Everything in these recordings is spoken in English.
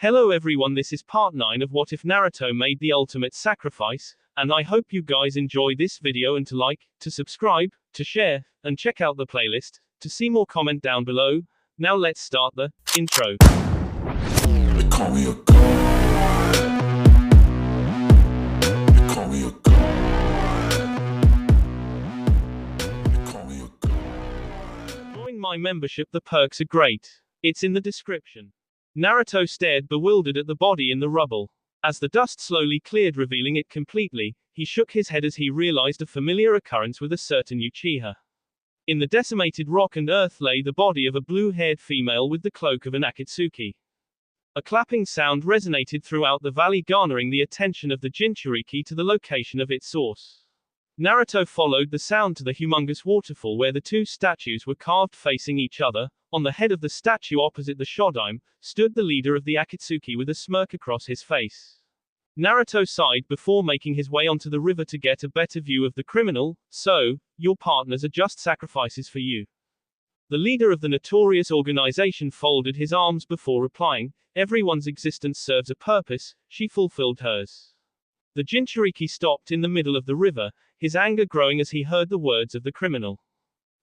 Hello everyone, this is part 9 of What If Naruto Made the Ultimate Sacrifice, and I hope you guys enjoy this video and to like, to subscribe, to share, and check out the playlist, to see more comment down below. Now let's start the intro. They call me a god. They call me a god. They call me a god. Join my membership, the perks are great. It's in the description. Naruto stared bewildered at the body in the rubble. As the dust slowly cleared, revealing it completely, he shook his head as he realized a familiar occurrence with a certain Uchiha. In the decimated rock and earth lay the body of a blue-haired female with the cloak of an Akatsuki. A clapping sound resonated throughout the valley, garnering the attention of the Jinchuriki to the location of its source. Naruto followed the sound to the humongous waterfall where the two statues were carved facing each other. On the head of the statue opposite the Shodaime, stood the leader of the Akatsuki with a smirk across his face. Naruto sighed before making his way onto the river to get a better view of the criminal. So, your partners are just sacrifices for you. The leader of the notorious organization folded his arms before replying, everyone's existence serves a purpose, she fulfilled hers. The Jinchuriki stopped in the middle of the river, his anger growing as he heard the words of the criminal.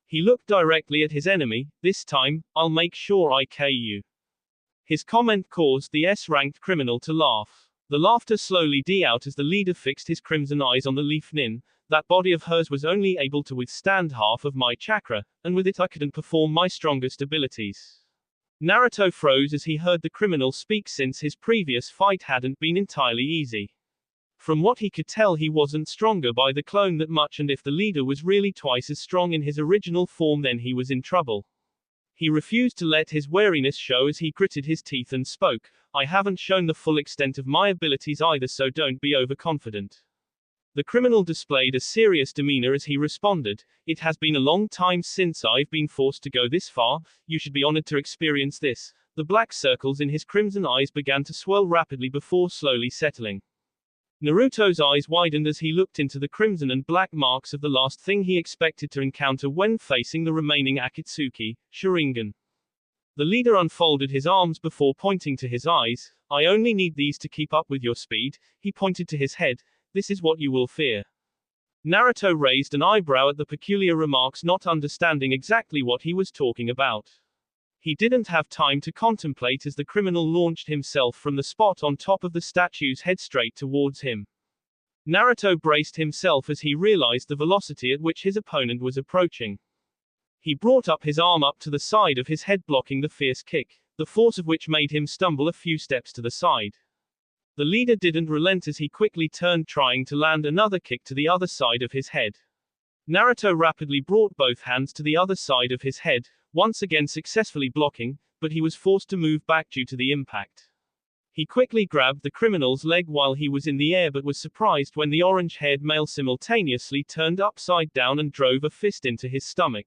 He looked directly at his enemy. This time, I'll make sure I kill you. His comment caused the S-ranked criminal to laugh. The laughter slowly died out as the leader fixed his crimson eyes on the leaf nin. That body of hers was only able to withstand half of my chakra, and with it I couldn't perform my strongest abilities. Naruto froze as he heard the criminal speak, since his previous fight hadn't been entirely easy. From what he could tell, he wasn't stronger by the clone that much, and if the leader was really twice as strong in his original form, then he was in trouble. He refused to let his wariness show as he gritted his teeth and spoke, I haven't shown the full extent of my abilities either, so don't be overconfident. The criminal displayed a serious demeanor as he responded, it has been a long time since I've been forced to go this far, you should be honored to experience this. The black circles in his crimson eyes began to swirl rapidly before slowly settling. Naruto's eyes widened as he looked into the crimson and black marks of the last thing he expected to encounter when facing the remaining Akatsuki, Sharingan. The leader unfolded his arms before pointing to his eyes, I only need these to keep up with your speed. He pointed to his head, this is what you will fear. Naruto raised an eyebrow at the peculiar remarks, not understanding exactly what he was talking about. He didn't have time to contemplate as the criminal launched himself from the spot on top of the statue's head straight towards him. Naruto braced himself as he realized the velocity at which his opponent was approaching. He brought up his arm up to the side of his head, blocking the fierce kick, the force of which made him stumble a few steps to the side. The leader didn't relent as he quickly turned, trying to land another kick to the other side of his head. Naruto rapidly brought both hands to the other side of his head, once again successfully blocking, but he was forced to move back due to the impact. He quickly grabbed the criminal's leg while he was in the air, but was surprised when the orange-haired male simultaneously turned upside down and drove a fist into his stomach.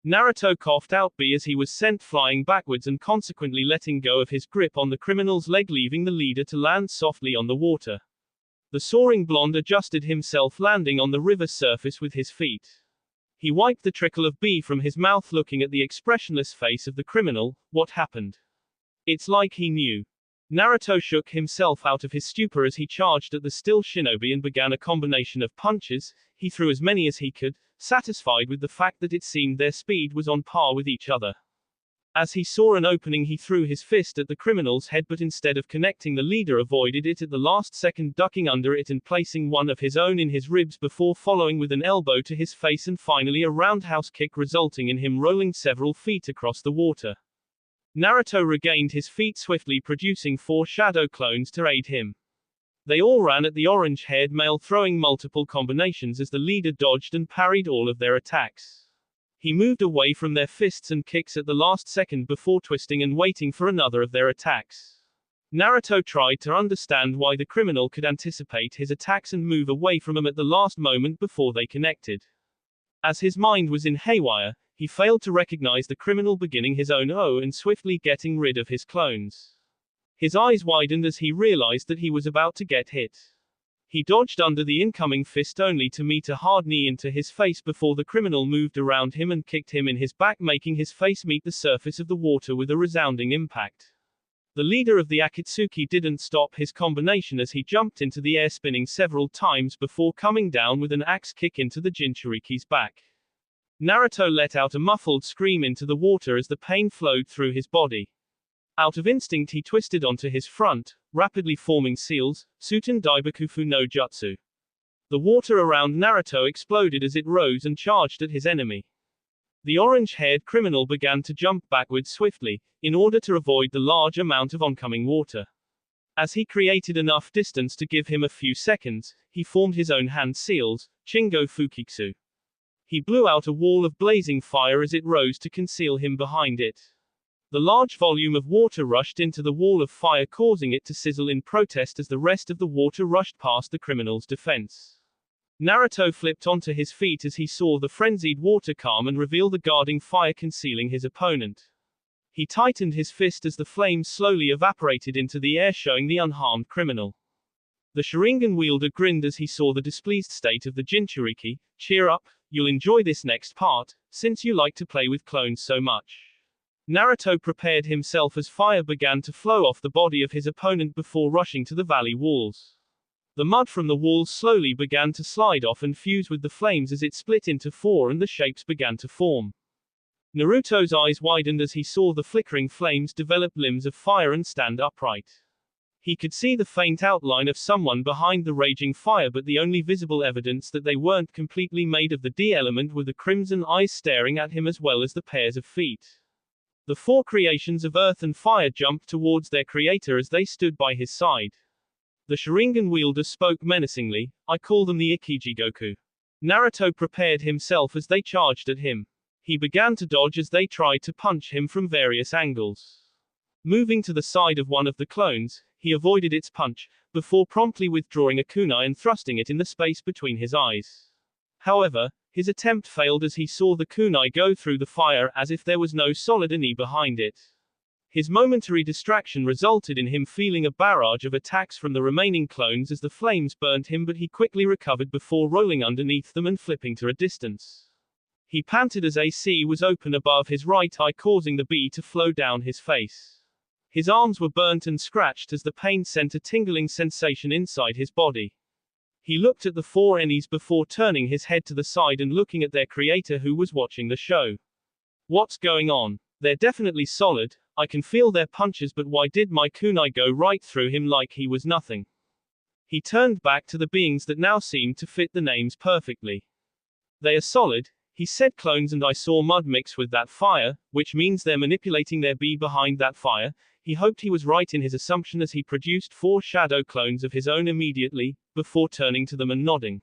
Naruto coughed out B as he was sent flying backwards and consequently letting go of his grip on the criminal's leg, leaving the leader to land softly on the water. The soaring blonde adjusted himself, landing on the river surface with his feet. He wiped the trickle of B from his mouth, looking at the expressionless face of the criminal. What happened? It's like he knew. Naruto shook himself out of his stupor as he charged at the still shinobi and began a combination of punches. He threw as many as he could, satisfied with the fact that it seemed their speed was on par with each other. As he saw an opening, he threw his fist at the criminal's head, but instead of connecting, the leader avoided it at the last second, ducking under it and placing one of his own in his ribs before following with an elbow to his face and finally a roundhouse kick, resulting in him rolling several feet across the water. Naruto regained his feet swiftly, producing 4 shadow clones to aid him. They all ran at the orange-haired male, throwing multiple combinations as the leader dodged and parried all of their attacks. He moved away from their fists and kicks at the last second before twisting and waiting for another of their attacks. Naruto tried to understand why the criminal could anticipate his attacks and move away from them at the last moment before they connected. As his mind was in haywire, he failed to recognize the criminal beginning his own O and swiftly getting rid of his clones. His eyes widened as he realized that he was about to get hit. He dodged under the incoming fist only to meet a hard knee into his face before the criminal moved around him and kicked him in his back, making his face meet the surface of the water with a resounding impact. The leader of the Akatsuki didn't stop his combination as he jumped into the air, spinning several times before coming down with an axe kick into the Jinchuriki's back. Naruto let out a muffled scream into the water as the pain flowed through his body. Out of instinct he twisted onto his front, rapidly forming seals, Suten Daibakufu no Jutsu. The water around Naruto exploded as it rose and charged at his enemy. The orange-haired criminal began to jump backwards swiftly, in order to avoid the large amount of oncoming water. As he created enough distance to give him a few seconds, he formed his own hand seals, Chingo Fukitsu. He blew out a wall of blazing fire as it rose to conceal him behind it. The large volume of water rushed into the wall of fire, causing it to sizzle in protest as the rest of the water rushed past the criminal's defense. Naruto flipped onto his feet as he saw the frenzied water calm and reveal the guarding fire concealing his opponent. He tightened his fist as the flames slowly evaporated into the air, showing the unharmed criminal. The Sharingan wielder grinned as he saw the displeased state of the Jinchuriki. Cheer up, you'll enjoy this next part, since you like to play with clones so much. Naruto prepared himself as fire began to flow off the body of his opponent before rushing to the valley walls. The mud from the walls slowly began to slide off and fuse with the flames as it split into four and the shapes began to form. Naruto's eyes widened as he saw the flickering flames develop limbs of fire and stand upright. He could see the faint outline of someone behind the raging fire, but the only visible evidence that they weren't completely made of the D element were the crimson eyes staring at him as well as the pairs of feet. The four creations of earth and fire jumped towards their creator as they stood by his side. The Sharingan wielder spoke menacingly, I call them the Ikijigoku. Naruto prepared himself as they charged at him. He began to dodge as they tried to punch him from various angles. Moving to the side of one of the clones, he avoided its punch, before promptly withdrawing a kunai and thrusting it in the space between his eyes. However, his attempt failed as he saw the kunai go through the fire as if there was no solid ani behind it. His momentary distraction resulted in him feeling a barrage of attacks from the remaining clones as the flames burnt him, but he quickly recovered before rolling underneath them and flipping to a distance. He panted as AC was open above his right eye, causing the B to flow down his face. His arms were burnt and scratched as the pain sent a tingling sensation inside his body. He looked at the four enemies before turning his head to the side and looking at their creator who was watching the show. What's going on? They're definitely solid, I can feel their punches, but why did my kunai go right through him like he was nothing? He turned back to the beings that now seemed to fit the names perfectly. They are solid, he said, clones, and I saw mud mix with that fire, which means they're manipulating their B behind that fire. He hoped he was right in his assumption as he produced four shadow clones of his own immediately, before turning to them and nodding.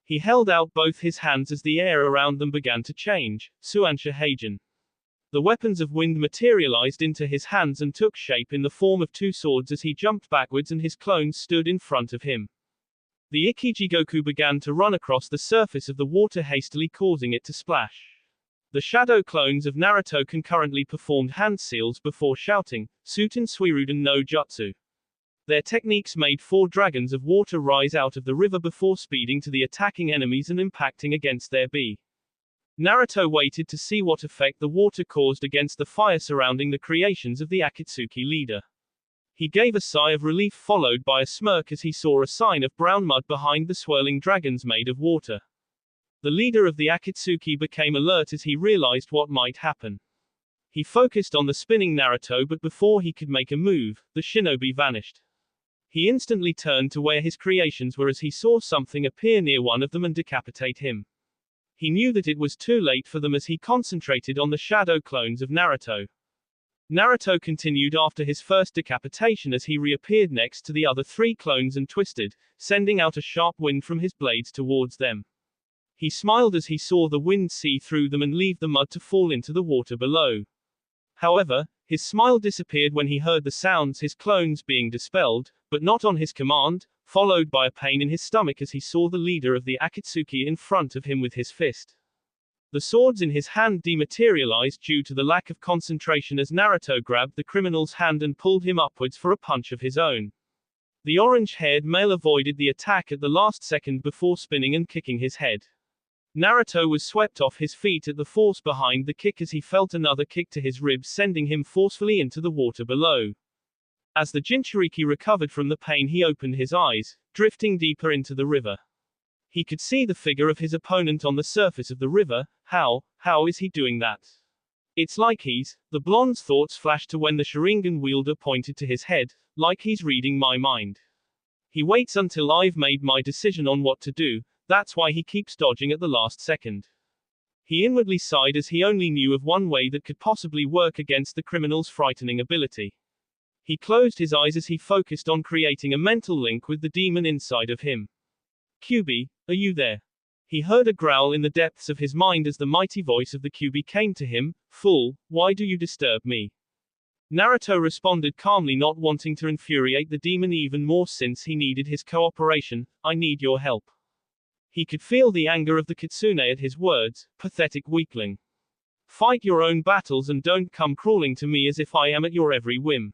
He held out both his hands as the air around them began to change, Suansha Heijin. The weapons of wind materialized into his hands and took shape in the form of two swords as he jumped backwards and his clones stood in front of him. The Ikijigoku began to run across the surface of the water, hastily causing it to splash. The shadow clones of Naruto concurrently performed hand seals before shouting, Suten Suiruden no Jutsu. Their techniques made four dragons of water rise out of the river before speeding to the attacking enemies and impacting against their B. Naruto waited to see what effect the water caused against the fire surrounding the creations of the Akatsuki leader. He gave a sigh of relief followed by a smirk as he saw a sign of brown mud behind the swirling dragons made of water. The leader of the Akatsuki became alert as he realized what might happen. He focused on the spinning Naruto, but before he could make a move, the shinobi vanished. He instantly turned to where his creations were as he saw something appear near one of them and decapitate him. He knew that it was too late for them as he concentrated on the shadow clones of Naruto. Naruto continued after his first decapitation as he reappeared next to the other three clones and twisted, sending out a sharp wind from his blades towards them. He smiled as he saw the wind see through them and leave the mud to fall into the water below. However, his smile disappeared when he heard the sounds his clones being dispelled, but not on his command, followed by a pain in his stomach as he saw the leader of the Akatsuki in front of him with his fist. The swords in his hand dematerialized due to the lack of concentration as Naruto grabbed the criminal's hand and pulled him upwards for a punch of his own. The orange-haired male avoided the attack at the last second before spinning and kicking his head. Naruto was swept off his feet at the force behind the kick as he felt another kick to his ribs, sending him forcefully into the water below. As the Jinchuriki recovered from the pain, he opened his eyes, drifting deeper into the river. He could see the figure of his opponent on the surface of the river. How is he doing that? It's like the blonde's thoughts flashed to when the Sharingan wielder pointed to his head, like he's reading my mind. He waits until I've made my decision on what to do, that's why he keeps dodging at the last second. He inwardly sighed as he only knew of one way that could possibly work against the criminal's frightening ability. He closed his eyes as he focused on creating a mental link with the demon inside of him. Kyuubi, are you there? He heard a growl in the depths of his mind as the mighty voice of the Kyuubi came to him. Fool, why do you disturb me? Naruto responded calmly, not wanting to infuriate the demon even more since he needed his cooperation. I need your help. He could feel the anger of the kitsune at his words. Pathetic weakling. Fight your own battles and don't come crawling to me as if I am at your every whim.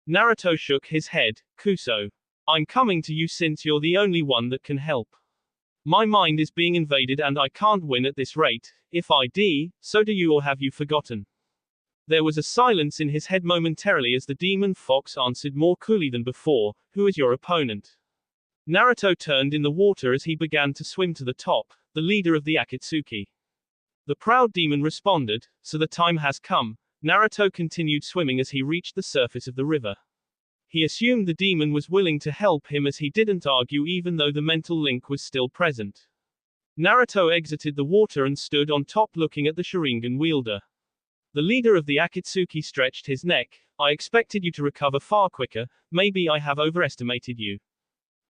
Naruto shook his head. Kuso. I'm coming to you since you're the only one that can help. My mind is being invaded and I can't win at this rate. If I do, so do you, or have you forgotten? There was a silence in his head momentarily as the demon fox answered more coolly than before. Who is your opponent? Naruto turned in the water as he began to swim to the top, the leader of the Akatsuki. The proud demon responded, so the time has come. Naruto continued swimming as he reached the surface of the river. He assumed the demon was willing to help him as he didn't argue even though the mental link was still present. Naruto exited the water and stood on top looking at the Sharingan wielder. The leader of the Akatsuki stretched his neck. I expected you to recover far quicker, maybe I have overestimated you.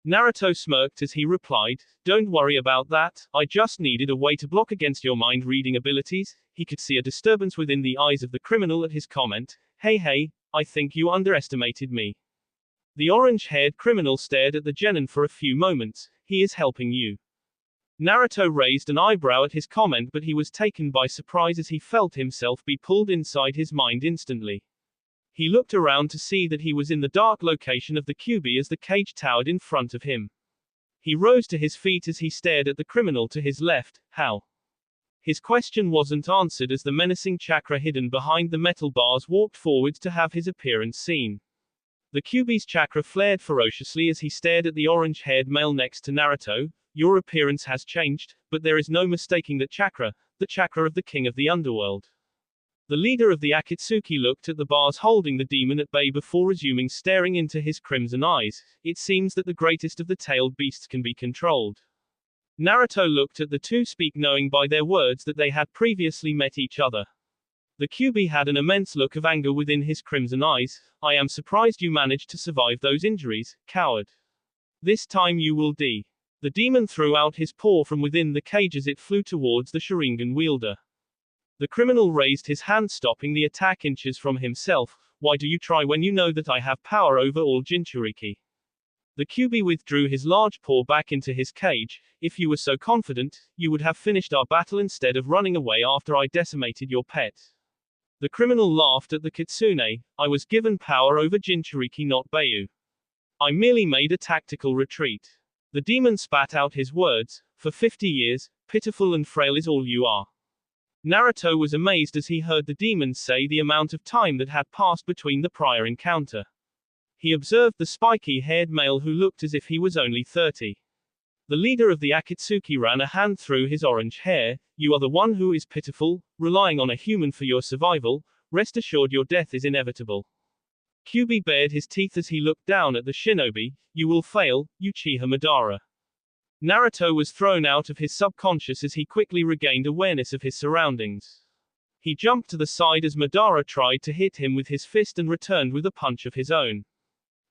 Naruto smirked as he replied, don't worry about that, I just needed a way to block against your mind-reading abilities. He could see a disturbance within the eyes of the criminal at his comment. Hey, I think you underestimated me. The orange-haired criminal stared at the genin for a few moments. He is helping you. Naruto raised an eyebrow at his comment, but he was taken by surprise as he felt himself be pulled inside his mind instantly. He looked around to see that he was in the dark location of the Kyuubi as the cage towered in front of him. He rose to his feet as he stared at the criminal to his left. How? His question wasn't answered as the menacing chakra hidden behind the metal bars walked forwards to have his appearance seen. The Kyuubi's chakra flared ferociously as he stared at the orange-haired male next to Naruto. Your appearance has changed, but there is no mistaking that chakra, the chakra of the king of the underworld. The leader of the Akatsuki looked at the bars holding the demon at bay before resuming staring into his crimson eyes. It seems that the greatest of the tailed beasts can be controlled. Naruto looked at the two, speak knowing by their words that they had previously met each other. The Kyuubi had an immense look of anger within his crimson eyes. I am surprised you managed to survive those injuries, coward. This time you will die. The demon threw out his paw from within the cage as it flew towards the Sharingan wielder. The criminal raised his hand, stopping the attack inches from himself. Why do you try when you know that I have power over all Jinchuriki? The Kyuubi withdrew his large paw back into his cage. If you were so confident, you would have finished our battle instead of running away after I decimated your pet. The criminal laughed at the kitsune. I was given power over Jinchuriki, not Bayu. I merely made a tactical retreat. The demon spat out his words. For 50 years, pitiful and frail is all you are. Naruto was amazed as he heard the demon say the amount of time that had passed between the prior encounter. He observed the spiky-haired male who looked as if he was only 30. The leader of the Akatsuki ran a hand through his orange hair. You are the one who is pitiful, relying on a human for your survival. Rest assured your death is inevitable. Kyuubi bared his teeth as he looked down at the shinobi. You will fail, Uchiha Madara. Naruto was thrown out of his subconscious as he quickly regained awareness of his surroundings. He jumped to the side as Madara tried to hit him with his fist and returned with a punch of his own.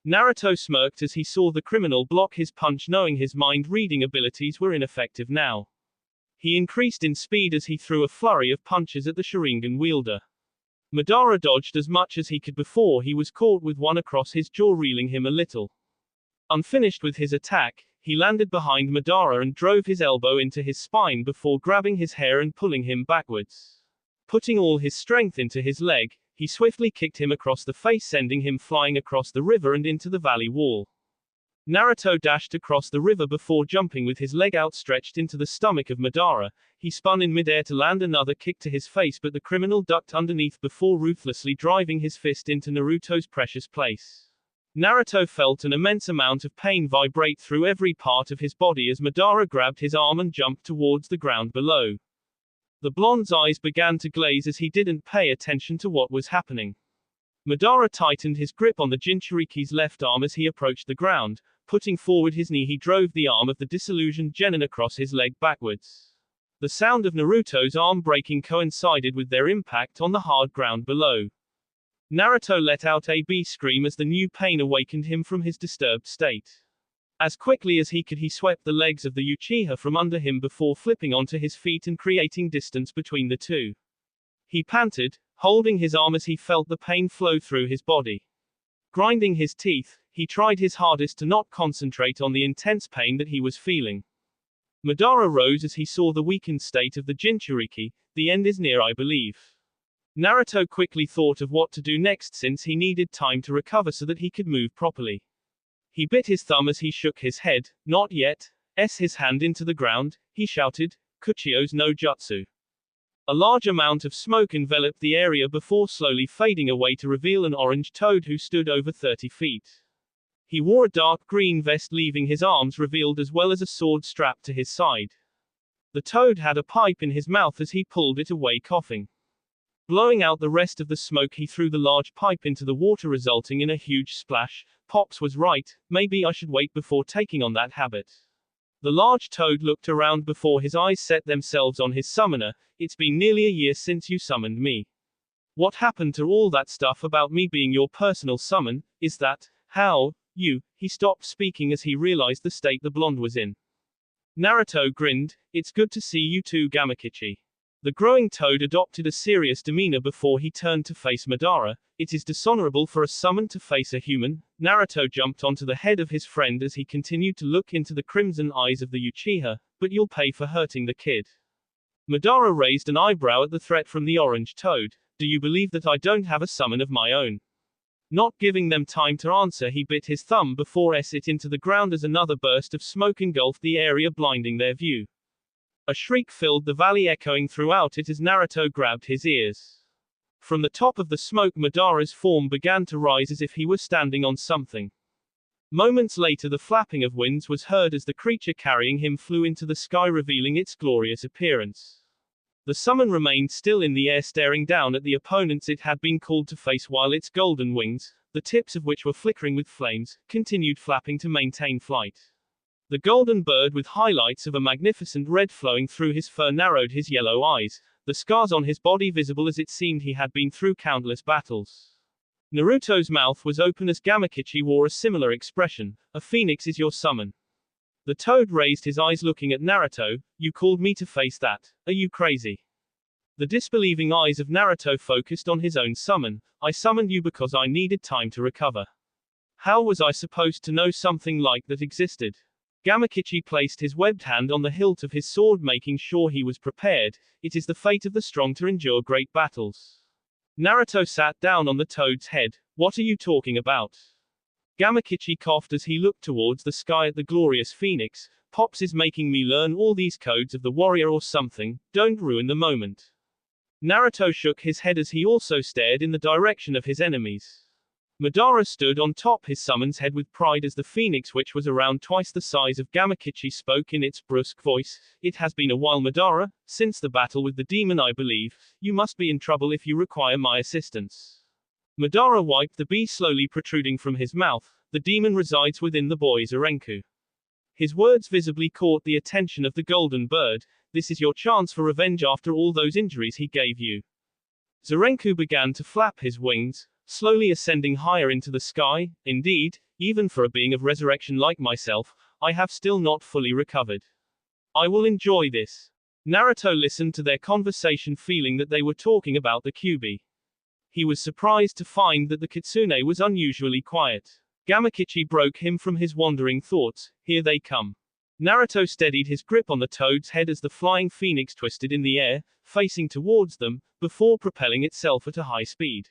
Naruto smirked as he saw the criminal block his punch, knowing his mind-reading abilities were ineffective now. He increased in speed as he threw a flurry of punches at the Sharingan wielder. Madara dodged as much as he could before he was caught with one across his jaw, reeling him a little. Unfinished with his attack, he landed behind Madara and drove his elbow into his spine before grabbing his hair and pulling him backwards. Putting all his strength into his leg, he swiftly kicked him across the face, sending him flying across the river and into the valley wall. Naruto dashed across the river before jumping with his leg outstretched into the stomach of Madara. He spun in midair to land another kick to his face, but the criminal ducked underneath before ruthlessly driving his fist into Naruto's precious place. Naruto felt an immense amount of pain vibrate through every part of his body as Madara grabbed his arm and jumped towards the ground below. The blonde's eyes began to glaze as he didn't pay attention to what was happening. Madara tightened his grip on the Jinchuriki's left arm as he approached the ground. Putting forward his knee, he drove the arm of the disillusioned genin across his leg backwards. The sound of Naruto's arm breaking coincided with their impact on the hard ground below. Naruto let out a B scream as the new pain awakened him from his disturbed state. As quickly as he could, he swept the legs of the Uchiha from under him before flipping onto his feet and creating distance between the two. He panted, holding his arm as he felt the pain flow through his body. Grinding his teeth, he tried his hardest to not concentrate on the intense pain that he was feeling. Madara rose as he saw the weakened state of the Jinchuriki. The end is near, I believe. Naruto quickly thought of what to do next since he needed time to recover so that he could move properly. He bit his thumb as he shook his head. Not yet. His hand into the ground, he shouted, Kuchio's no jutsu. A large amount of smoke enveloped the area before slowly fading away to reveal an orange toad who stood over 30 feet. He wore a dark green vest, leaving his arms revealed as well as a sword strapped to his side. The toad had a pipe in his mouth as he pulled it away, coughing. Blowing out the rest of the smoke, he threw the large pipe into the water, resulting in a huge splash. Pops was right, maybe I should wait before taking on that habit. The large toad looked around before his eyes set themselves on his summoner. It's been nearly a year since you summoned me. What happened to all that stuff about me being your personal summon? Is that how you? He stopped speaking as he realized the state the blonde was in. Naruto grinned. It's good to see you too, Gamakichi. The growing toad adopted a serious demeanor before he turned to face Madara. It is dishonorable for a summon to face a human. Naruto jumped onto the head of his friend as he continued to look into the crimson eyes of the Uchiha. But you'll pay for hurting the kid. Madara raised an eyebrow at the threat from the orange toad. Do you believe that I don't have a summon of my own? Not giving them time to answer, he bit his thumb before it into the ground as another burst of smoke engulfed the area, blinding their view. A shriek filled the valley, echoing throughout it as Naruto grabbed his ears. From the top of the smoke, Madara's form began to rise as if he were standing on something. Moments later, the flapping of wings was heard as the creature carrying him flew into the sky, revealing its glorious appearance. The summon remained still in the air, staring down at the opponents it had been called to face, while its golden wings, the tips of which were flickering with flames, continued flapping to maintain flight. The golden bird, with highlights of a magnificent red flowing through his fur, narrowed his yellow eyes, the scars on his body visible as it seemed he had been through countless battles. Naruto's mouth was open as Gamakichi wore a similar expression. A phoenix is your summon. The toad raised his eyes, looking at Naruto. You called me to face that? Are you crazy? The disbelieving eyes of Naruto focused on his own summon. I summoned you because I needed time to recover. How was I supposed to know something like that existed? Gamakichi placed his webbed hand on the hilt of his sword, making sure he was prepared. It is the fate of the strong to endure great battles. Naruto sat down on the toad's head. What are you talking about? Gamakichi coughed as he looked towards the sky at the glorious phoenix. Pops is making me learn all these codes of the warrior or something. Don't ruin the moment. Naruto shook his head as he also stared in the direction of his enemies. Madara stood on top his summon's head with pride as the phoenix, which was around twice the size of Gamakichi, spoke in its brusque voice. It has been a while, Madara, since the battle with the demon, I believe. You must be in trouble if you require my assistance. Madara wiped the bee slowly protruding from his mouth. The demon resides within the boy's Arenku. His words visibly caught the attention of the golden bird. This is your chance for revenge after all those injuries he gave you. Zarenku began to flap his wings, slowly ascending higher into the sky. Indeed, even for a being of resurrection like myself, I have still not fully recovered. I will enjoy this. Naruto listened to their conversation, feeling that they were talking about the Kyuubi. He was surprised to find that the Kitsune was unusually quiet. Gamakichi broke him from his wandering thoughts. Here they come. Naruto steadied his grip on the toad's head as the flying phoenix twisted in the air, facing towards them, before propelling itself at a high speed.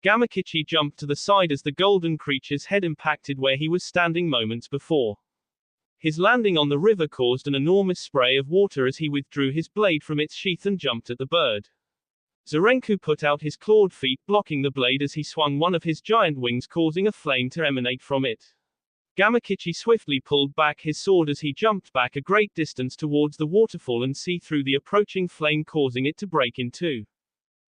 Gamakichi jumped to the side as the golden creature's head impacted where he was standing moments before. His landing on the river caused an enormous spray of water as he withdrew his blade from its sheath and jumped at the bird. Zerenku put out his clawed feet, blocking the blade as he swung one of his giant wings, causing a flame to emanate from it. Gamakichi swiftly pulled back his sword as he jumped back a great distance towards the waterfall and see through the approaching flame, causing it to break in two.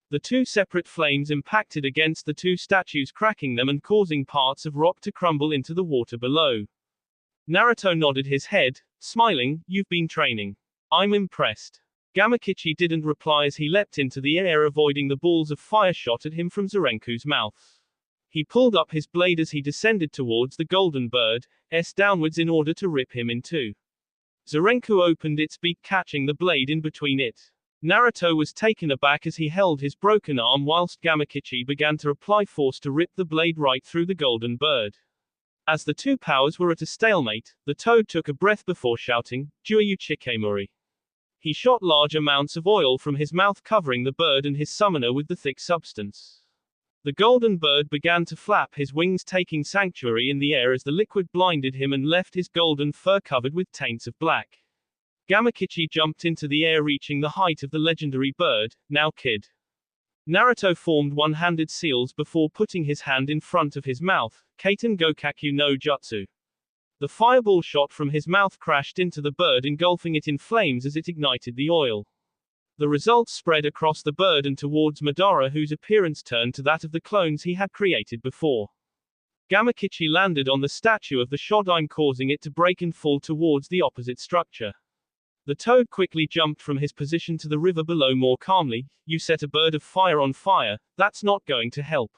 The two separate flames impacted against the two statues, cracking them and causing parts of rock to crumble into the water below. Naruto nodded his head, smiling. You've been training. I'm impressed. Gamakichi didn't reply as he leapt into the air, avoiding the balls of fire shot at him from Zerenku's mouth. He pulled up his blade as he descended towards the golden bird, downwards in order to rip him in two. Zerenku opened its beak, catching the blade in between it. Naruto was taken aback as he held his broken arm whilst Gamakichi began to apply force to rip the blade right through the golden bird. As the two powers were at a stalemate, the toad took a breath before shouting, "Juyu Chikemuri." He shot large amounts of oil from his mouth, covering the bird and his summoner with the thick substance. The golden bird began to flap his wings, taking sanctuary in the air as the liquid blinded him and left his golden fur covered with taints of black. Gamakichi jumped into the air, reaching the height of the legendary bird. Now, kid. Naruto formed one-handed seals before putting his hand in front of his mouth. Kaiten Gokaku no Jutsu. The fireball shot from his mouth crashed into the bird, engulfing it in flames as it ignited the oil. The results spread across the bird and towards Madara, whose appearance turned to that of the clones he had created before. Gamakichi landed on the statue of the Shodaime, causing it to break and fall towards the opposite structure. The toad quickly jumped from his position to the river below more calmly. You set a bird of fire on fire, that's not going to help.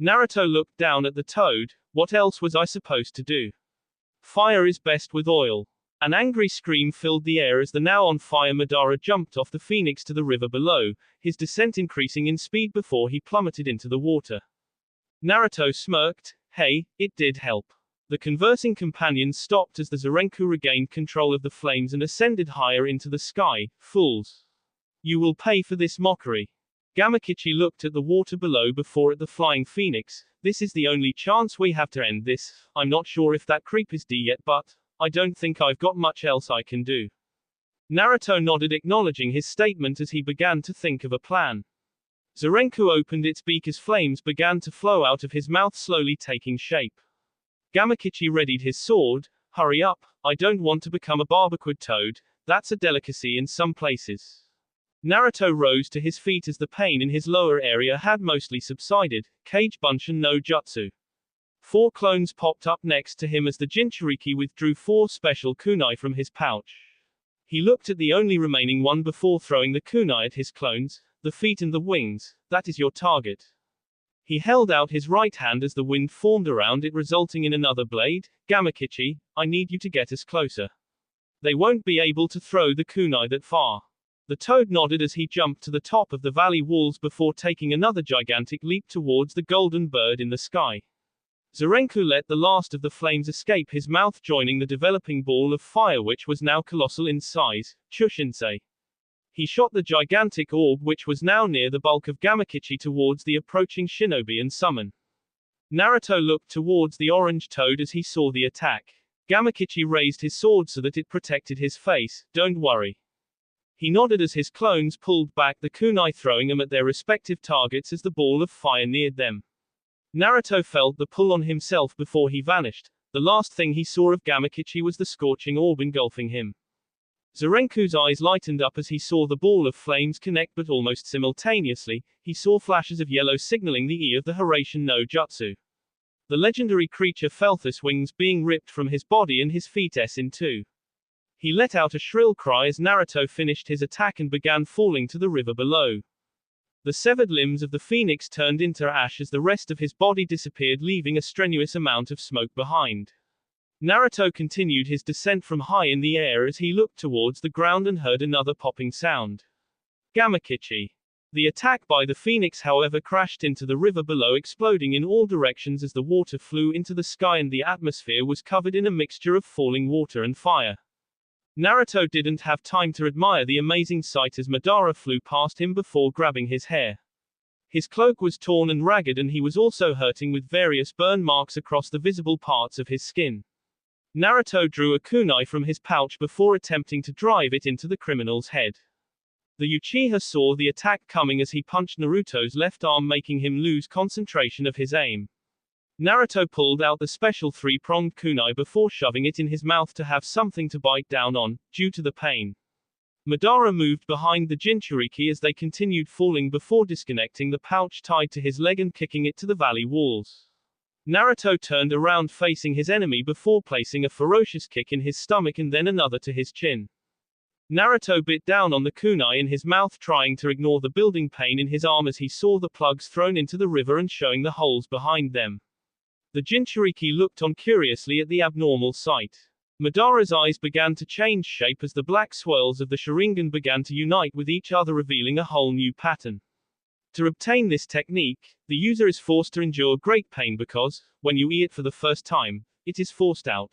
Naruto looked down at the toad. What else was I supposed to do? Fire is best with oil. An angry scream filled the air as the now on fire Madara jumped off the phoenix to the river below, his descent increasing in speed before he plummeted into the water. Naruto smirked. Hey, it did help. The conversing companions stopped as the Zerenku regained control of the flames and ascended higher into the sky. Fools. You will pay for this mockery. Gamakichi looked at the water below before at the flying phoenix. This is the only chance we have to end this. I'm not sure if that creep is dead yet, but I don't think I've got much else I can do. Naruto nodded, acknowledging his statement as he began to think of a plan. Zerenku opened its beak as flames began to flow out of his mouth, slowly taking shape. Gamakichi readied his sword. Hurry up, I don't want to become a barbecued toad, that's a delicacy in some places. Naruto rose to his feet as the pain in his lower area had mostly subsided. Kage Bunshin no Jutsu. 4 clones popped up next to him as the Jinchuriki withdrew 4 special kunai from his pouch. He looked at the only remaining one before throwing the kunai at his clones. The feet and the wings, that is your target. He held out his right hand as the wind formed around it, resulting in another blade. Gamakichi, I need you to get us closer. They won't be able to throw the kunai that far. The toad nodded as he jumped to the top of the valley walls before taking another gigantic leap towards the golden bird in the sky. Zerenku let the last of the flames escape his mouth, joining the developing ball of fire, which was now colossal in size. Chushinsei. He shot the gigantic orb, which was now near the bulk of Gamakichi, towards the approaching shinobi and summon. Naruto looked towards the orange toad as he saw the attack. Gamakichi raised his sword so that it protected his face. Don't worry. He nodded as his clones pulled back the kunai, throwing them at their respective targets as the ball of fire neared them. Naruto felt the pull on himself before he vanished. The last thing he saw of Gamakichi was the scorching orb engulfing him. Zerenku's eyes lightened up as he saw the ball of flames connect, but almost simultaneously, he saw flashes of yellow signaling the E of the Hiraishin no Jutsu. The legendary creature felt his wings being ripped from his body and his feet in two. He let out a shrill cry as Naruto finished his attack and began falling to the river below. The severed limbs of the phoenix turned into ash as the rest of his body disappeared, leaving a strenuous amount of smoke behind. Naruto continued his descent from high in the air as he looked towards the ground and heard another popping sound. Gamakichi. The attack by the phoenix, however, crashed into the river below, exploding in all directions as the water flew into the sky and the atmosphere was covered in a mixture of falling water and fire. Naruto didn't have time to admire the amazing sight as Madara flew past him before grabbing his hair. His cloak was torn and ragged, and he was also hurting with various burn marks across the visible parts of his skin. Naruto drew a kunai from his pouch before attempting to drive it into the criminal's head. The Uchiha saw the attack coming as he punched Naruto's left arm, making him lose concentration of his aim. Naruto pulled out the special three-pronged kunai before shoving it in his mouth to have something to bite down on, due to the pain. Madara moved behind the Jinchuriki as they continued falling before disconnecting the pouch tied to his leg and kicking it to the valley walls. Naruto turned around facing his enemy before placing a ferocious kick in his stomach and then another to his chin. Naruto bit down on the kunai in his mouth, trying to ignore the building pain in his arm as he saw the plugs thrown into the river and showing the holes behind them. The Jinchuriki looked on curiously at the abnormal sight. Madara's eyes began to change shape as the black swirls of the Sharingan began to unite with each other, revealing a whole new pattern. To obtain this technique, the user is forced to endure great pain because, when you eat it for the first time, it is forced out.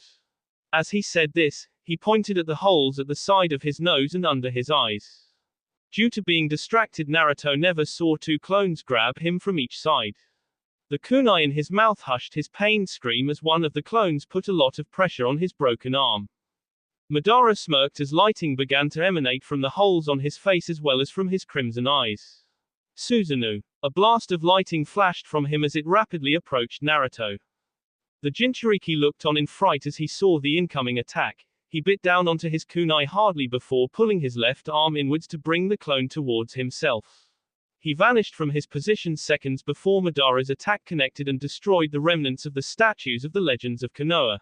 As he said this, he pointed at the holes at the side of his nose and under his eyes. Due to being distracted, Naruto never saw two clones grab him from each side. The kunai in his mouth hushed his pain scream as one of the clones put a lot of pressure on his broken arm. Madara smirked as lighting began to emanate from the holes on his face as well as from his crimson eyes. Susanoo. A blast of lighting flashed from him as it rapidly approached Naruto. The Jinchuriki looked on in fright as he saw the incoming attack. He bit down onto his kunai hardly before pulling his left arm inwards to bring the clone towards himself. He vanished from his position seconds before Madara's attack connected and destroyed the remnants of the statues of the legends of Konoha.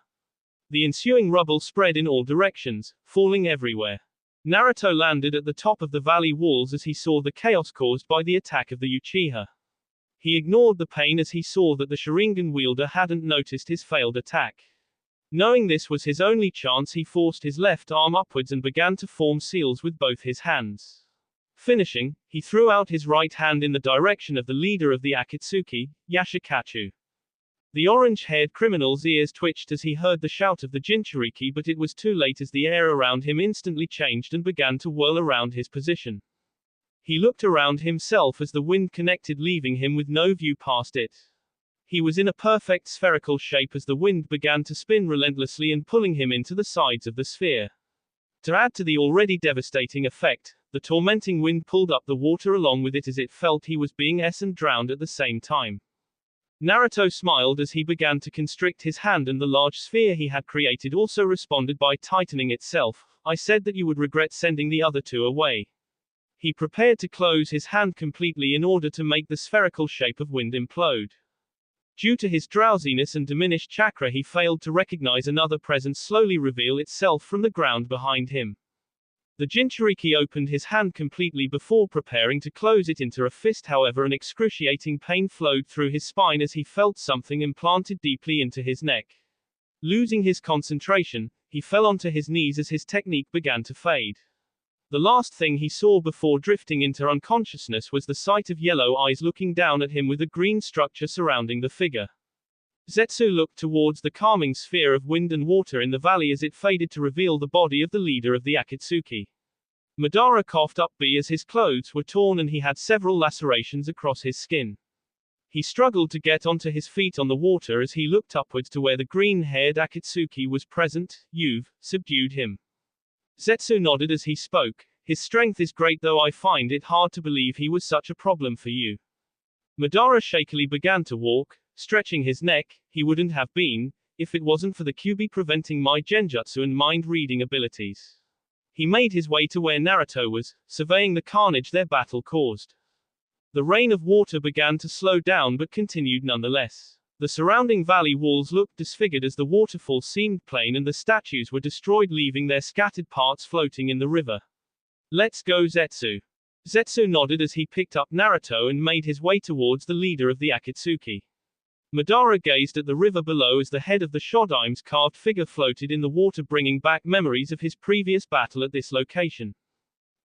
The ensuing rubble spread in all directions, falling everywhere. Naruto landed at the top of the valley walls as he saw the chaos caused by the attack of the Uchiha. He ignored the pain as he saw that the Sharingan wielder hadn't noticed his failed attack. Knowing this was his only chance, he forced his left arm upwards and began to form seals with both his hands. Finishing, he threw out his right hand in the direction of the leader of the Akatsuki, Yashikachu. The orange-haired criminal's ears twitched as he heard the shout of the Jinchuriki, but it was too late as the air around him instantly changed and began to whirl around his position. He looked around himself as the wind connected, leaving him with no view past it. He was in a perfect spherical shape as the wind began to spin relentlessly and pulling him into the sides of the sphere. To add to the already devastating effect, the tormenting wind pulled up the water along with it as it felt he was being drowned at the same time. Naruto smiled as he began to constrict his hand, and the large sphere he had created also responded by tightening itself. I said that you would regret sending the other two away. He prepared to close his hand completely in order to make the spherical shape of wind implode. Due to his drowsiness and diminished chakra, he failed to recognize another presence slowly reveal itself from the ground behind him. The Jinchuriki opened his hand completely before preparing to close it into a fist. However, an excruciating pain flowed through his spine as he felt something implanted deeply into his neck. Losing his concentration, he fell onto his knees as his technique began to fade. The last thing he saw before drifting into unconsciousness was the sight of yellow eyes looking down at him with a green structure surrounding the figure. Zetsu looked towards the calming sphere of wind and water in the valley as it faded to reveal the body of the leader of the Akatsuki. Madara coughed up as his clothes were torn and he had several lacerations across his skin. He struggled to get onto his feet on the water as he looked upwards to where the green-haired Akatsuki was present. You've subdued him. Zetsu nodded as he spoke. His strength is great, though I find it hard to believe he was such a problem for you. Madara shakily began to walk, stretching his neck. He wouldn't have been, if it wasn't for the Kyuubi preventing my genjutsu and mind-reading abilities. He made his way to where Naruto was, surveying the carnage their battle caused. The rain of water began to slow down but continued nonetheless. The surrounding valley walls looked disfigured as the waterfall seemed plain and the statues were destroyed, leaving their scattered parts floating in the river. Let's go, Zetsu. Zetsu nodded as he picked up Naruto and made his way towards the leader of the Akatsuki. Madara gazed at the river below as the head of the Shodime's carved figure floated in the water, bringing back memories of his previous battle at this location.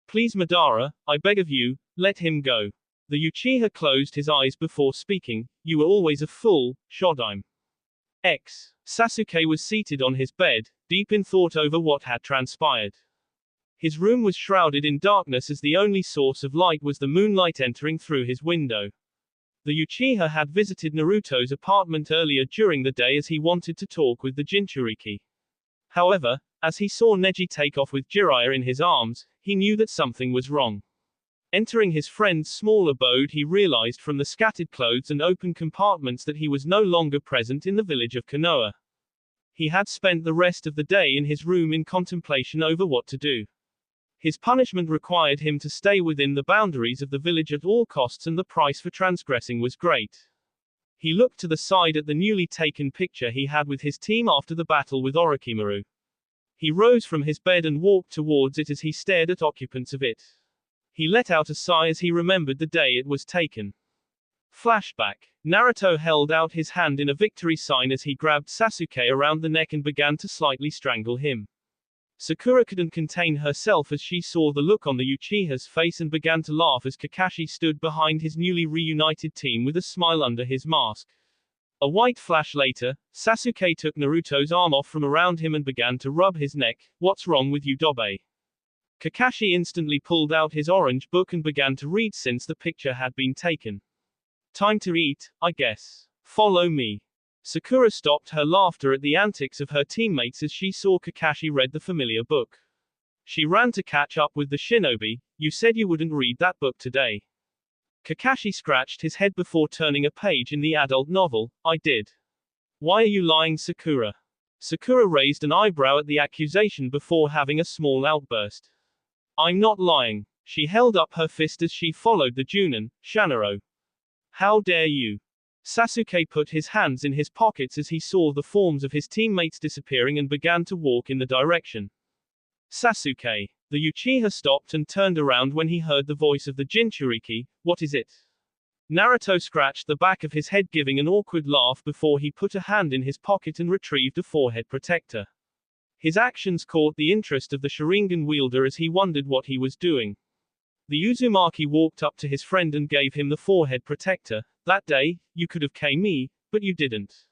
Please, Madara, I beg of you, let him go. The Uchiha closed his eyes before speaking. You were always a fool, Shodime. Sasuke was seated on his bed, deep in thought over what had transpired. His room was shrouded in darkness as the only source of light was the moonlight entering through his window. The Uchiha had visited Naruto's apartment earlier during the day as he wanted to talk with the Jinchuriki. However, as he saw Neji take off with Jiraiya in his arms, he knew that something was wrong. Entering his friend's small abode, he realized from the scattered clothes and open compartments that he was no longer present in the village of Konoha. He had spent the rest of the day in his room in contemplation over what to do. His punishment required him to stay within the boundaries of the village at all costs, and the price for transgressing was great. He looked to the side at the newly taken picture he had with his team after the battle with Orochimaru. He rose from his bed and walked towards it as he stared at occupants of it. He let out a sigh as he remembered the day it was taken. Flashback. Naruto held out his hand in a victory sign as he grabbed Sasuke around the neck and began to slightly strangle him. Sakura couldn't contain herself as she saw the look on the Uchiha's face and began to laugh as Kakashi stood behind his newly reunited team with a smile under his mask. A white flash later, Sasuke took Naruto's arm off from around him and began to rub his neck. "What's wrong with you, Dobe?" Kakashi instantly pulled out his orange book and began to read since the picture had been taken. "Time to eat, I guess. Follow me." Sakura stopped her laughter at the antics of her teammates as she saw Kakashi read the familiar book. She ran to catch up with the shinobi. "You said you wouldn't read that book today." Kakashi scratched his head before turning a page in the adult novel. "I did." "Why are you lying, Sakura?" Sakura raised an eyebrow at the accusation before having a small outburst. "I'm not lying." She held up her fist as she followed the Junin, Shanaro. "How dare you?" Sasuke put his hands in his pockets as he saw the forms of his teammates disappearing and began to walk in the direction. "Sasuke." The Uchiha stopped and turned around when he heard the voice of the Jinchuriki. "What is it?" Naruto scratched the back of his head, giving an awkward laugh before he put a hand in his pocket and retrieved a forehead protector. His actions caught the interest of the Sharingan wielder as he wondered what he was doing. The Uzumaki walked up to his friend and gave him the forehead protector. "That day, you could have killed me, but you didn't."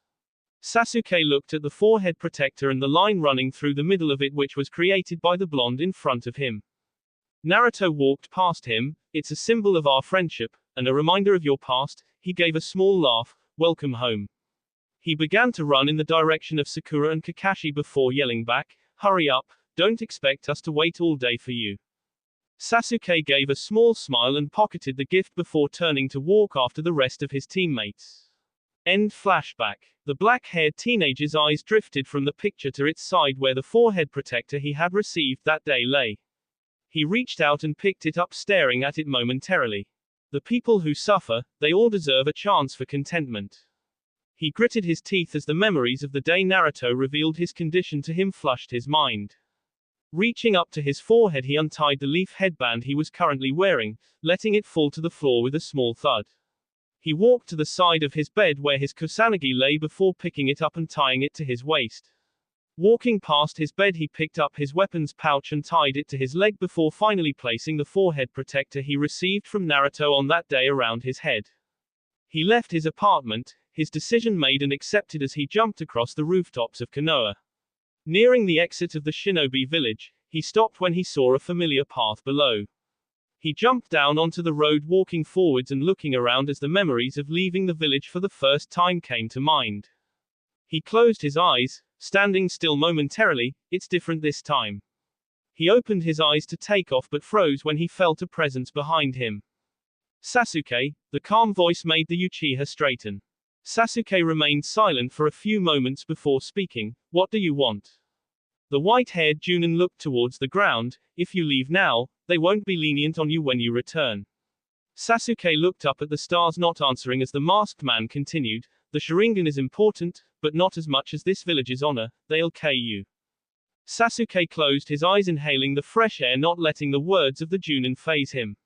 Sasuke looked at the forehead protector and the line running through the middle of it, which was created by the blonde in front of him. Naruto walked past him. "It's a symbol of our friendship, and a reminder of your past." He gave a small laugh. "Welcome home." He began to run in the direction of Sakura and Kakashi before yelling back, "Hurry up, don't expect us to wait all day for you." Sasuke gave a small smile and pocketed the gift before turning to walk after the rest of his teammates. End flashback. The black-haired teenager's eyes drifted from the picture to its side where the forehead protector he had received that day lay. He reached out and picked it up, staring at it momentarily. The people who suffer, they all deserve a chance for contentment. He gritted his teeth as the memories of the day Naruto revealed his condition to him flushed his mind. Reaching up to his forehead, he untied the leaf headband he was currently wearing, letting it fall to the floor with a small thud. He walked to the side of his bed where his kusanagi lay before picking it up and tying it to his waist. Walking past his bed, he picked up his weapons pouch and tied it to his leg before finally placing the forehead protector he received from Naruto on that day around his head. He left his apartment, his decision made and accepted as he jumped across the rooftops of Konoha. Nearing the exit of the shinobi village, he stopped when he saw a familiar path below. He jumped down onto the road, walking forwards and looking around as the memories of leaving the village for the first time came to mind. He closed his eyes, standing still momentarily. "It's different this time." He opened his eyes to take off but froze when he felt a presence behind him. "Sasuke," the calm voice made the Uchiha straighten. Sasuke remained silent for a few moments before speaking. "What do you want?" The white-haired Junin looked towards the ground. "If you leave now, they won't be lenient on you when you return." Sasuke looked up at the stars, not answering as the masked man continued. "The Sharingan is important, but not as much as this village's honor. They'll kill you." Sasuke closed his eyes, inhaling the fresh air, not letting the words of the Junin faze him.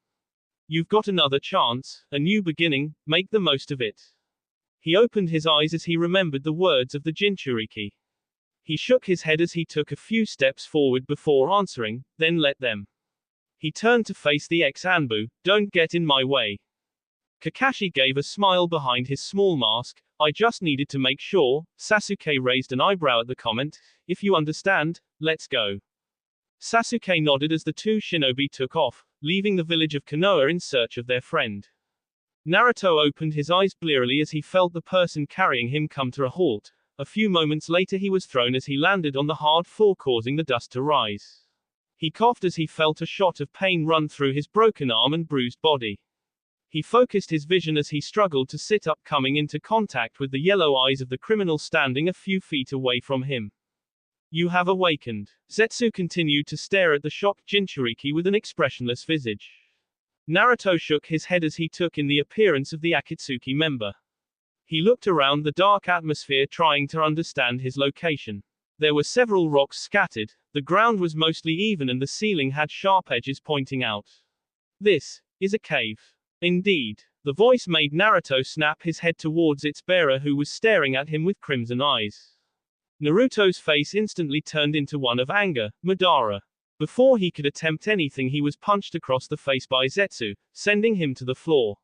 "You've got another chance, a new beginning, make the most of it." He opened his eyes as he remembered the words of the Jinchuriki. He shook his head as he took a few steps forward before answering, "Then let them." He turned to face the ex-Anbu. "Don't get in my way." Kakashi gave a smile behind his small mask. "I just needed to make sure." Sasuke raised an eyebrow at the comment. "If you understand, let's go." Sasuke nodded as the two shinobi took off, leaving the village of Konoha in search of their friend. Naruto opened his eyes blearily as he felt the person carrying him come to a halt. A few moments later he was thrown as he landed on the hard floor, causing the dust to rise. He coughed as he felt a shot of pain run through his broken arm and bruised body. He focused his vision as he struggled to sit up, coming into contact with the yellow eyes of the criminal standing a few feet away from him. You have awakened. Zetsu continued to stare at the shocked Jinchuriki with an expressionless visage. Naruto shook his head as he took in the appearance of the Akatsuki member. He looked around the dark atmosphere trying to understand his location. There were several rocks scattered, the ground was mostly even and the ceiling had sharp edges pointing out. This is a cave. Indeed. The voice made Naruto snap his head towards its bearer who was staring at him with crimson eyes. Naruto's face instantly turned into one of anger. Madara. Before he could attempt anything he was punched across the face by Zetsu, sending him to the floor.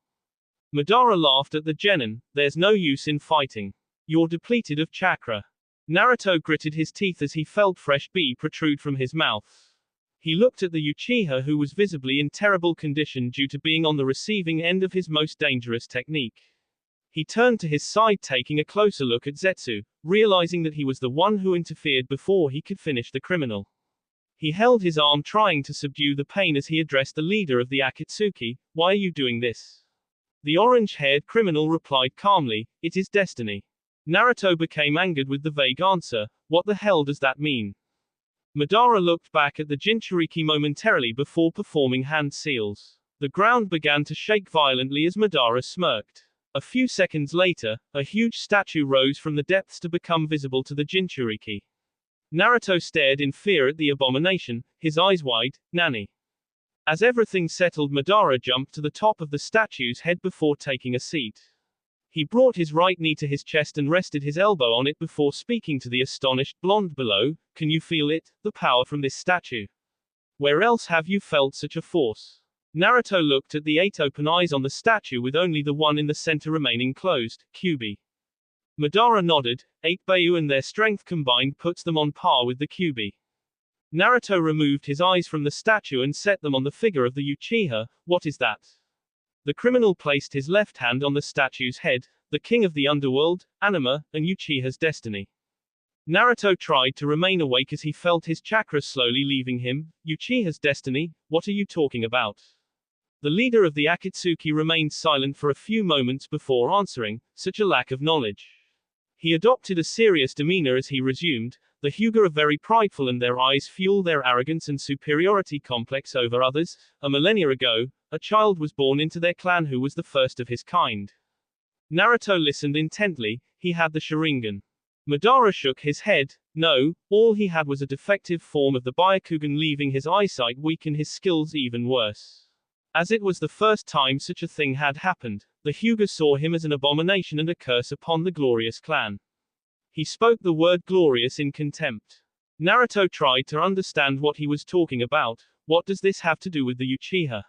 Madara laughed at the genin. There's no use in fighting. You're depleted of chakra. Naruto gritted his teeth as he felt fresh bee protrude from his mouth. He looked at the Uchiha who was visibly in terrible condition due to being on the receiving end of his most dangerous technique. He turned to his side taking a closer look at Zetsu, realizing that he was the one who interfered before he could finish the criminal. He held his arm trying to subdue the pain as he addressed the leader of the Akatsuki. Why are you doing this? The orange-haired criminal replied calmly, it is destiny. Naruto became angered with the vague answer, what the hell does that mean? Madara looked back at the Jinchuriki momentarily before performing hand seals. The ground began to shake violently as Madara smirked. A few seconds later, a huge statue rose from the depths to become visible to the Jinchuriki. Naruto stared in fear at the abomination, his eyes wide. Nani? As everything settled, Madara jumped to the top of the statue's head before taking a seat. He brought his right knee to his chest and rested his elbow on it before speaking to the astonished blonde below. Can you feel it, the power from this statue? Where else have you felt such a force? Naruto looked at the 8 open eyes on the statue with only the one in the center remaining closed. Kyuubi. Madara nodded. 8 Beiyu and their strength combined puts them on par with the Kyuubi. Naruto removed his eyes from the statue and set them on the figure of the Uchiha. What is that? The criminal placed his left hand on the statue's head, the king of the underworld, anima, and Uchiha's destiny. Naruto tried to remain awake as he felt his chakras slowly leaving him. Uchiha's destiny? What are you talking about? The leader of the Akatsuki remained silent for a few moments before answering, such a lack of knowledge. He adopted a serious demeanor as he resumed, the Hyuga are very prideful and their eyes fuel their arrogance and superiority complex over others. A millennia ago, a child was born into their clan who was the first of his kind. Naruto listened intently, he had the Sharingan. Madara shook his head. No, all he had was a defective form of the Byakugan, leaving his eyesight weak and his skills even worse. As it was the first time such a thing had happened, the Hyuga saw him as an abomination and a curse upon the glorious clan. He spoke the word glorious in contempt. Naruto tried to understand what he was talking about. What does this have to do with the Uchiha?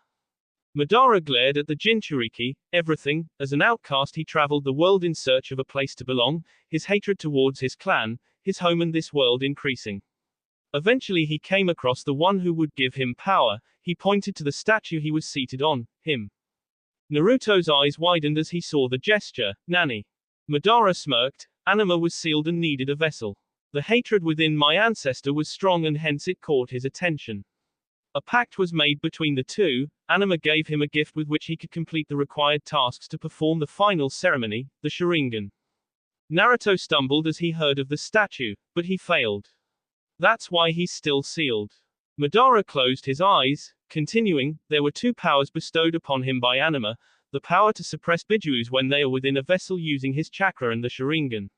Madara glared at the Jinchuriki. Everything. As an outcast he traveled the world in search of a place to belong, his hatred towards his clan, his home and this world increasing. Eventually he came across the one who would give him power. He pointed to the statue he was seated on, him. Naruto's eyes widened as he saw the gesture. Nani? Madara smirked. Anima was sealed and needed a vessel. The hatred within my ancestor was strong and hence it caught his attention. A pact was made between the two. Anima gave him a gift with which he could complete the required tasks to perform the final ceremony, the Sharingan. Naruto stumbled as he heard of the statue, but he failed. That's why he's still sealed. Madara closed his eyes, continuing, there were 2 powers bestowed upon him by Anima, the power to suppress Bijus when they are within a vessel using his chakra and the Sharingan.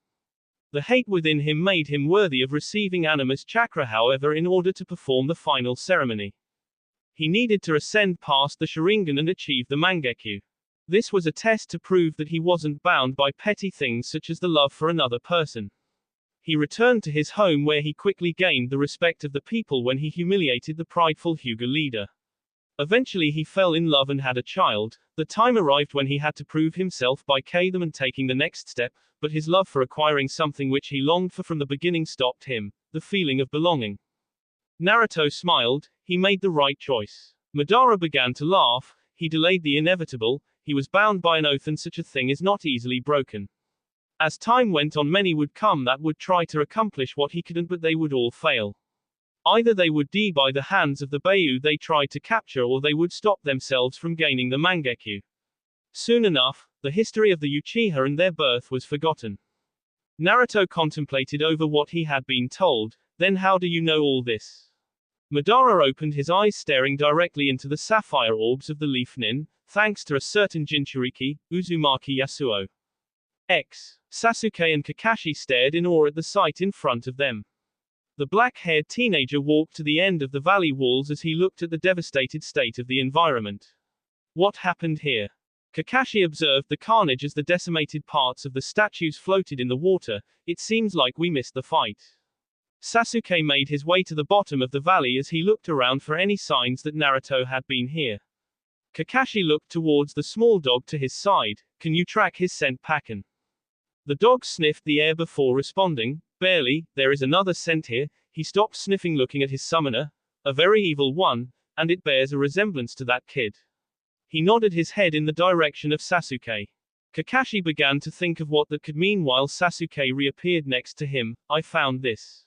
The hate within him made him worthy of receiving Anima's chakra, however, in order to perform the final ceremony. He needed to ascend past the Sharingan and achieve the Mangekyo. This was a test to prove that he wasn't bound by petty things such as the love for another person. He returned to his home where he quickly gained the respect of the people when he humiliated the prideful Hyuga leader. Eventually he fell in love and had a child. The time arrived when he had to prove himself by them and taking the next step, but his love for acquiring something which he longed for from the beginning stopped him, the feeling of belonging. Naruto smiled, he made the right choice. Madara began to laugh, he delayed the inevitable, he was bound by an oath and such a thing is not easily broken. As time went on many would come that would try to accomplish what he couldn't but they would all fail. Either they would die by the hands of the Beiyu they tried to capture, or they would stop themselves from gaining the Mangekyo. Soon enough, the history of the Uchiha and their birth was forgotten. Naruto contemplated over what he had been told. Then how do you know all this? Madara opened his eyes, staring directly into the sapphire orbs of the leaf nin, thanks to a certain Jinchuriki, Uzumaki Yasuo. Sasuke and Kakashi stared in awe at the sight in front of them. The black-haired teenager walked to the end of the valley walls as he looked at the devastated state of the environment. What happened here? Kakashi observed the carnage as the decimated parts of the statues floated in the water. It seems like we missed the fight. Sasuke made his way to the bottom of the valley as he looked around for any signs that Naruto had been here. Kakashi looked towards the small dog to his side. Can you track his scent pattern? The dog sniffed the air before responding. Barely, there is another scent here. He stopped sniffing, looking at his summoner. A very evil one, and it bears a resemblance to that kid. He nodded his head in the direction of Sasuke. Kakashi began to think of what that could mean while Sasuke reappeared next to him. I found this.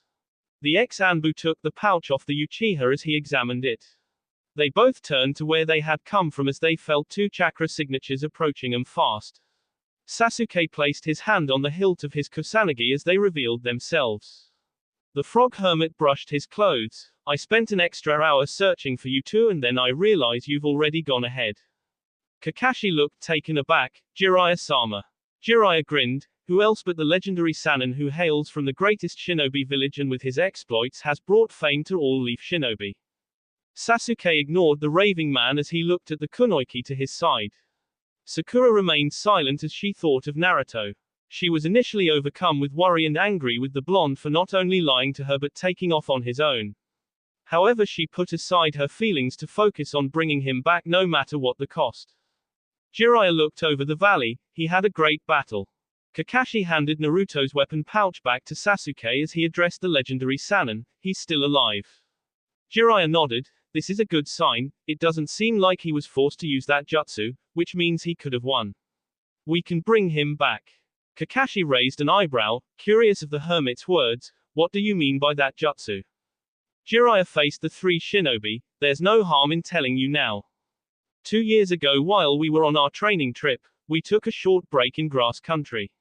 The ex-Anbu took the pouch off the Uchiha as he examined it. They both turned to where they had come from as they felt two chakra signatures approaching them fast. Sasuke placed his hand on the hilt of his Kusanagi as they revealed themselves. The frog hermit brushed his clothes. I spent an extra hour searching for you two, and then I realize you've already gone ahead. Kakashi looked taken aback. Jiraiya-sama. Jiraiya grinned. Who else but the legendary Sannin, who hails from the greatest shinobi village and with his exploits has brought fame to all leaf shinobi. Sasuke ignored the raving man as he looked at the kunoichi to his side. Sakura remained silent as she thought of Naruto. She was initially overcome with worry and angry with the blonde for not only lying to her but taking off on his own. However, she put aside her feelings to focus on bringing him back no matter what the cost. Jiraiya looked over the valley. He had a great battle. Kakashi handed Naruto's weapon pouch back to Sasuke as he addressed the legendary Sannin. He's still alive. Jiraiya nodded. This is a good sign. It doesn't seem like he was forced to use that jutsu, which means he could have won. We can bring him back. Kakashi raised an eyebrow, curious of the hermit's words. What do you mean by that jutsu? Jiraiya faced the three shinobi. There's no harm in telling you now. 2 years ago, while we were on our training trip, we took a short break in grass country.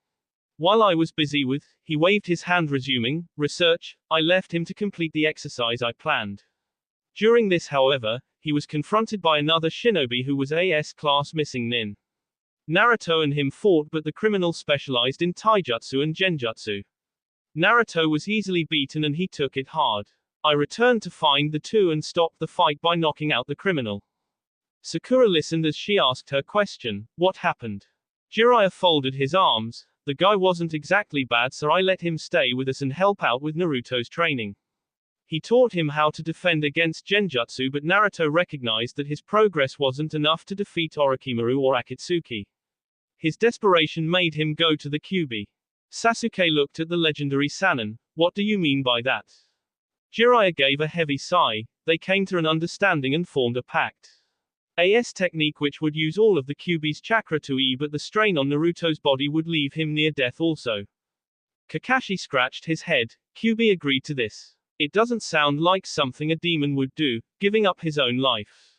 While I was busy with, he waved his hand resuming, research, I left him to complete the exercise I planned. During this, however, he was confronted by another shinobi who was a S-class missing nin. Naruto and him fought, but the criminal specialized in taijutsu and genjutsu. Naruto was easily beaten and he took it hard. I returned to find the two and stopped the fight by knocking out the criminal. Sakura listened as she asked her question. What happened? Jiraiya folded his arms. The guy wasn't exactly bad, so I let him stay with us and help out with Naruto's training. He taught him how to defend against genjutsu, but Naruto recognized that his progress wasn't enough to defeat Orochimaru or Akatsuki. His desperation made him go to the Kyuubi. Sasuke looked at the legendary Sannin. What do you mean by that? Jiraiya gave a heavy sigh. They came to an understanding and formed a pact. AS technique which would use all of the Kyuubi's chakra to E, but the strain on Naruto's body would leave him near death also. Kakashi scratched his head. Kyuubi agreed to this. It doesn't sound like something a demon would do, giving up his own life.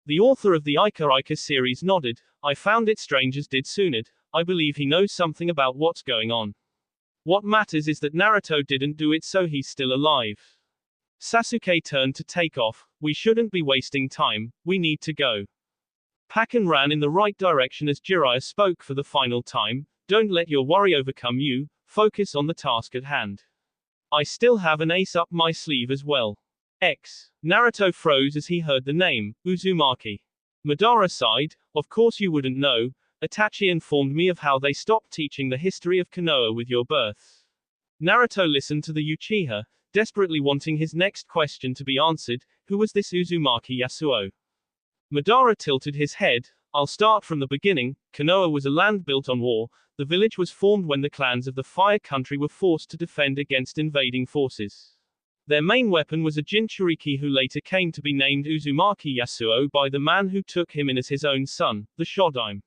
The author of the Ika series nodded. I found it strange as did Tsunade. I believe he knows something about what's going on. What matters is that Naruto didn't do it, so he's still alive. Sasuke turned to take off. We shouldn't be wasting time, we need to go. Pakken ran in the right direction as Jiraiya spoke for the final time. Don't let your worry overcome you, focus on the task at hand. I still have an ace up my sleeve as well. Naruto froze as he heard the name, Uzumaki. Madara sighed. Of course you wouldn't know. Itachi informed me of how they stopped teaching the history of Konoha with your birth. Naruto listened to the Uchiha, desperately wanting his next question to be answered. Who was this Uzumaki Yasuo? Madara tilted his head. I'll start from the beginning. Konoha was a land built on war. The village was formed when the clans of the Fire Country were forced to defend against invading forces. Their main weapon was a Jinchuriki who later came to be named Uzumaki Yasuo by the man who took him in as his own son, the Shodaime.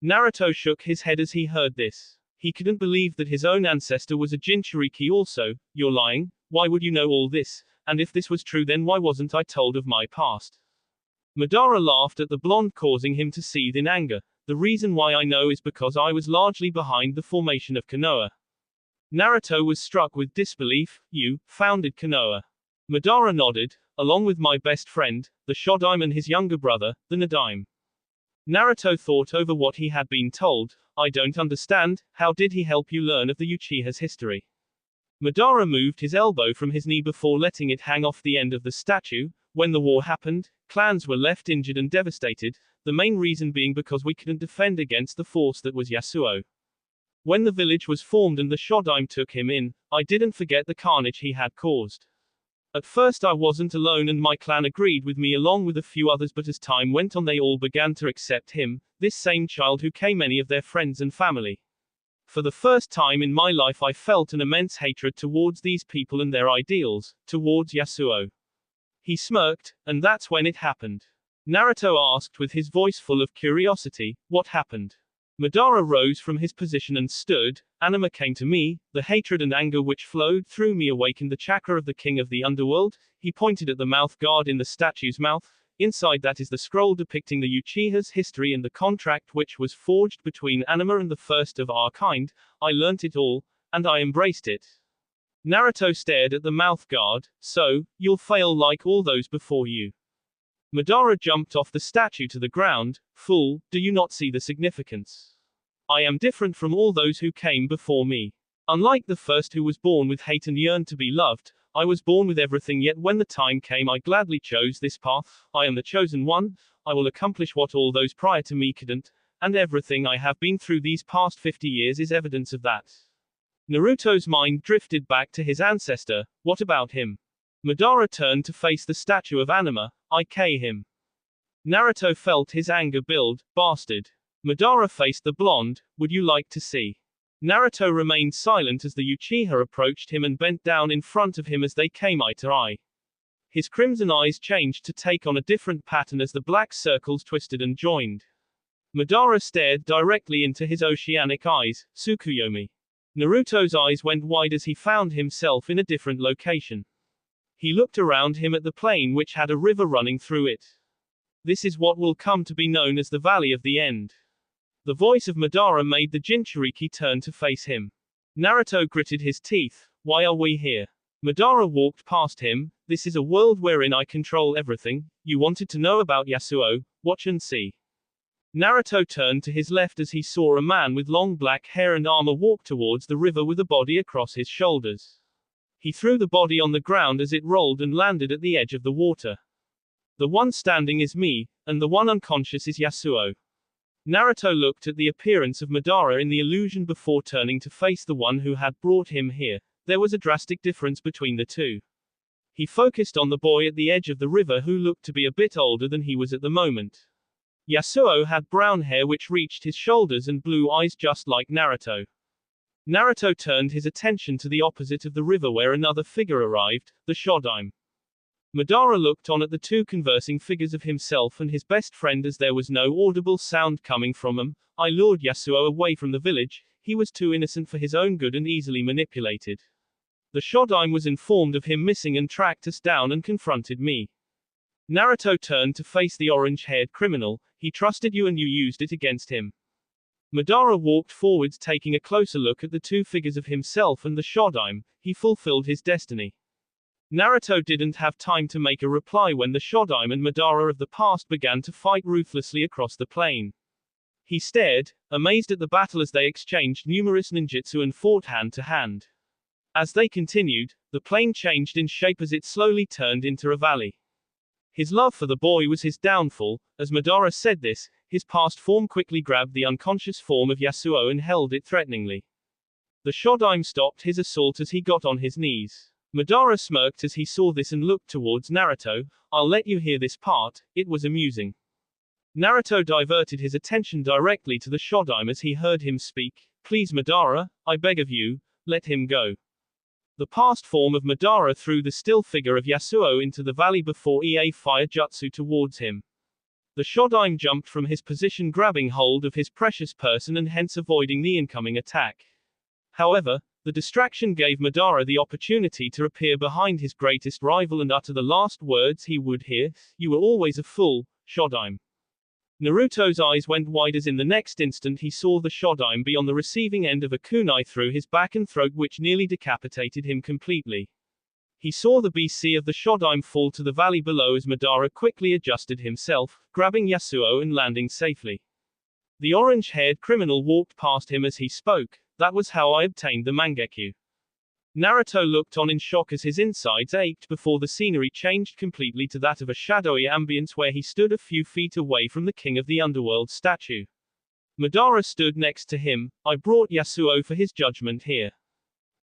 Naruto shook his head as he heard this. He couldn't believe that his own ancestor was a Jinchuriki also. You're lying. Why would you know all this? and if this was true then why wasn't I told of my past? Madara laughed at the blonde, causing him to seethe in anger. The reason why I know is because I was largely behind the formation of Konoha. Naruto was struck with disbelief. You founded Konoha? Madara nodded, along with my best friend, the Shodaime, and his younger brother, the Nadaime. Naruto thought over what he had been told. I don't understand, how did he help you learn of the Uchiha's history? Madara moved his elbow from his knee before letting it hang off the end of the statue. When the war happened, clans were left injured and devastated, the main reason being because we couldn't defend against the force that was Yasuo. When the village was formed and the Shodaime took him in, I didn't forget the carnage he had caused. At first I wasn't alone and my clan agreed with me along with a few others, but as time went on they all began to accept him, this same child who came many of their friends and family. For the first time in my life I felt an immense hatred towards these people and their ideals, towards Yasuo. He smirked, and that's when it happened. Naruto asked with his voice full of curiosity, what happened? Madara rose from his position and stood. Anima came to me, the hatred and anger which flowed through me awakened the chakra of the king of the underworld. He pointed at the mouth guard in the statue's mouth. Inside that is the scroll depicting the Uchiha's history and the contract which was forged between Anima and the first of our kind. I learnt it all, and I embraced it. Naruto stared at the mouth guard. So, you'll fail like all those before you. Madara jumped off the statue to the ground. Fool, do you not see the significance? I am different from all those who came before me. Unlike the first who was born with hate and yearned to be loved, I was born with everything, yet when the time came I gladly chose this path. I am the chosen one, I will accomplish what all those prior to me couldn't, and everything I have been through these past 50 years is evidence of that. Naruto's mind drifted back to his ancestor. What about him? Madara turned to face the statue of Anima. I K him. Naruto felt his anger build. Bastard. Madara faced the blonde. Would you like to see? Naruto remained silent as the Uchiha approached him and bent down in front of him as they came eye to eye. His crimson eyes changed to take on a different pattern as the black circles twisted and joined. Madara stared directly into his oceanic eyes. Tsukuyomi. Naruto's eyes went wide as he found himself in a different location. He looked around him at the plain which had a river running through it. This is what will come to be known as the Valley of the End. The voice of Madara made the Jinchuriki turn to face him. Naruto gritted his teeth. Why are we here? Madara walked past him. This is a world wherein I control everything. You wanted to know about Yasuo? Watch and see. Naruto turned to his left as he saw a man with long black hair and armor walk towards the river with a body across his shoulders. He threw the body on the ground as it rolled and landed at the edge of the water. The one standing is me, and the one unconscious is Yasuo. Naruto looked at the appearance of Madara in the illusion before turning to face the one who had brought him here. There was a drastic difference between the two. He focused on the boy at the edge of the river who looked to be a bit older than he was at the moment. Yasuo had brown hair which reached his shoulders and blue eyes just like Naruto. Naruto turned his attention to the opposite of the river where another figure arrived, the Shodaime. Madara looked on at the two conversing figures of himself and his best friend as there was no audible sound coming from them. I lured Yasuo away from the village, he was too innocent for his own good and easily manipulated. The Shodaime was informed of him missing and tracked us down and confronted me. Naruto turned to face the orange-haired criminal. He trusted you and you used it against him. Madara walked forwards taking a closer look at the two figures of himself and the Shodaime. He fulfilled his destiny. Naruto didn't have time to make a reply when the Shodaime and Madara of the past began to fight ruthlessly across the plain. He stared, amazed at the battle as they exchanged numerous ninjutsu and fought hand to hand. As they continued, the plain changed in shape as it slowly turned into a valley. His love for the boy was his downfall. As Madara said this, his past form quickly grabbed the unconscious form of Yasuo and held it threateningly. The Shodaime stopped his assault as he got on his knees. Madara smirked as he saw this and looked towards Naruto. I'll let you hear this part, it was amusing. Naruto diverted his attention directly to the Shodaime as he heard him speak. Please Madara, I beg of you, let him go. The past form of Madara threw the still figure of Yasuo into the valley before EA fire jutsu towards him. The Shodaime jumped from his position grabbing hold of his precious person and hence avoiding the incoming attack. However, The distraction gave Madara the opportunity to appear behind his greatest rival and utter the last words he would hear, "You were always a fool, Shodaime." Naruto's eyes went wide as in the next instant he saw the Shodaime be on the receiving end of a kunai through his back and throat which nearly decapitated him completely. He saw the BC of the Shodaime fall to the valley below as Madara quickly adjusted himself, grabbing Yasuo and landing safely. The orange-haired criminal walked past him as he spoke, "That was how I obtained the Mangekyo." Naruto looked on in shock as his insides ached before the scenery changed completely to that of a shadowy ambience where he stood a few feet away from the king of the underworld statue. Madara stood next to him. "I brought Yasuo for his judgment here."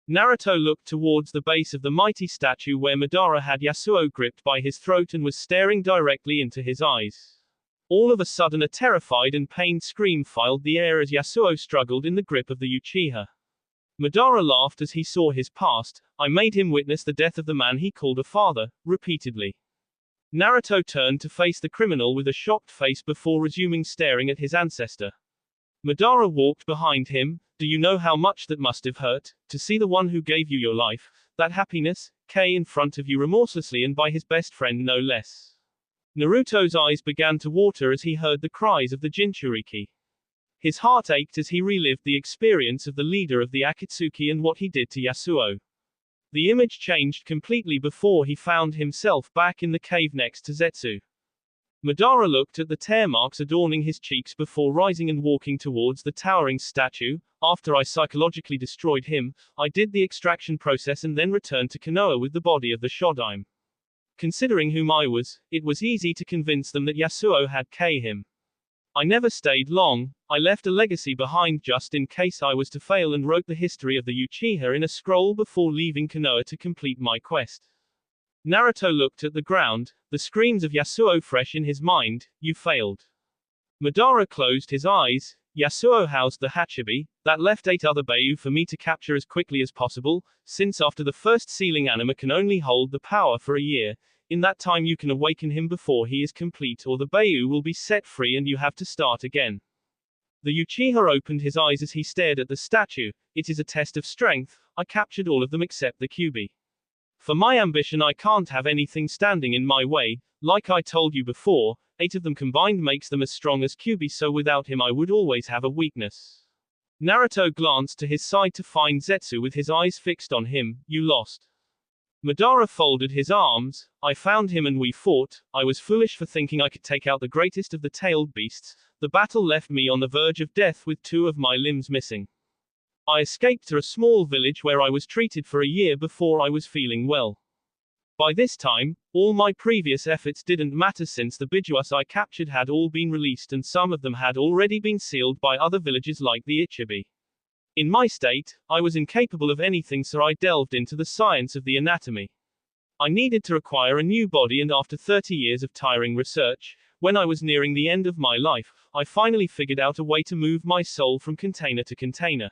Naruto looked towards the base of the mighty statue where Madara had Yasuo gripped by his throat and was staring directly into his eyes. All of a sudden a terrified and pained scream filled the air as Yasuo struggled in the grip of the Uchiha. Madara laughed as he saw his past. "I made him witness the death of the man he called a father," repeatedly. Naruto turned to face the criminal with a shocked face before resuming staring at his ancestor. Madara walked behind him. "Do you know how much that must have hurt, to see the one who gave you your life, that happiness, in front of you remorselessly and by his best friend no less?" Naruto's eyes began to water as he heard the cries of the Jinchuriki. His heart ached as he relived the experience of the leader of the Akatsuki and what he did to Yasuo. The image changed completely before he found himself back in the cave next to Zetsu. Madara looked at the tear marks adorning his cheeks before rising and walking towards the towering statue. "After I psychologically destroyed him, I did the extraction process and then returned to Konoha with the body of the Shodaime. Considering whom I was, it was easy to convince them that Yasuo had him. I never stayed long. I left a legacy behind just in case I was to fail and wrote the history of the Uchiha in a scroll before leaving Konoha to complete my quest." Naruto looked at the ground, the screams of Yasuo fresh in his mind. "You failed." Madara closed his eyes. "Yasuo housed the Hachibi, that left 8 other Beiyu for me to capture as quickly as possible, since after the first sealing anima can only hold the power for a year. In that time you can awaken him before he is complete or the Beiyu will be set free and you have to start again." The Uchiha opened his eyes as he stared at the statue. "It is a test of strength. I captured all of them except the Kyuubi. For my ambition I can't have anything standing in my way. Like I told you before, 8 of them combined makes them as strong as Kyuubi, so without him I would always have a weakness." Naruto glanced to his side to find Zetsu with his eyes fixed on him. "You lost." Madara folded his arms. "I found him and we fought. I was foolish for thinking I could take out the greatest of the tailed beasts. The battle left me on the verge of death with 2 of my limbs missing. I escaped to a small village where I was treated for a year before I was feeling well. By this time, all my previous efforts didn't matter since the Bijuas I captured had all been released and some of them had already been sealed by other villages like the Ichibi. In my state, I was incapable of anything, so I delved into the science of the anatomy. I needed to acquire a new body, and after 30 years of tiring research, when I was nearing the end of my life, I finally figured out a way to move my soul from container to container."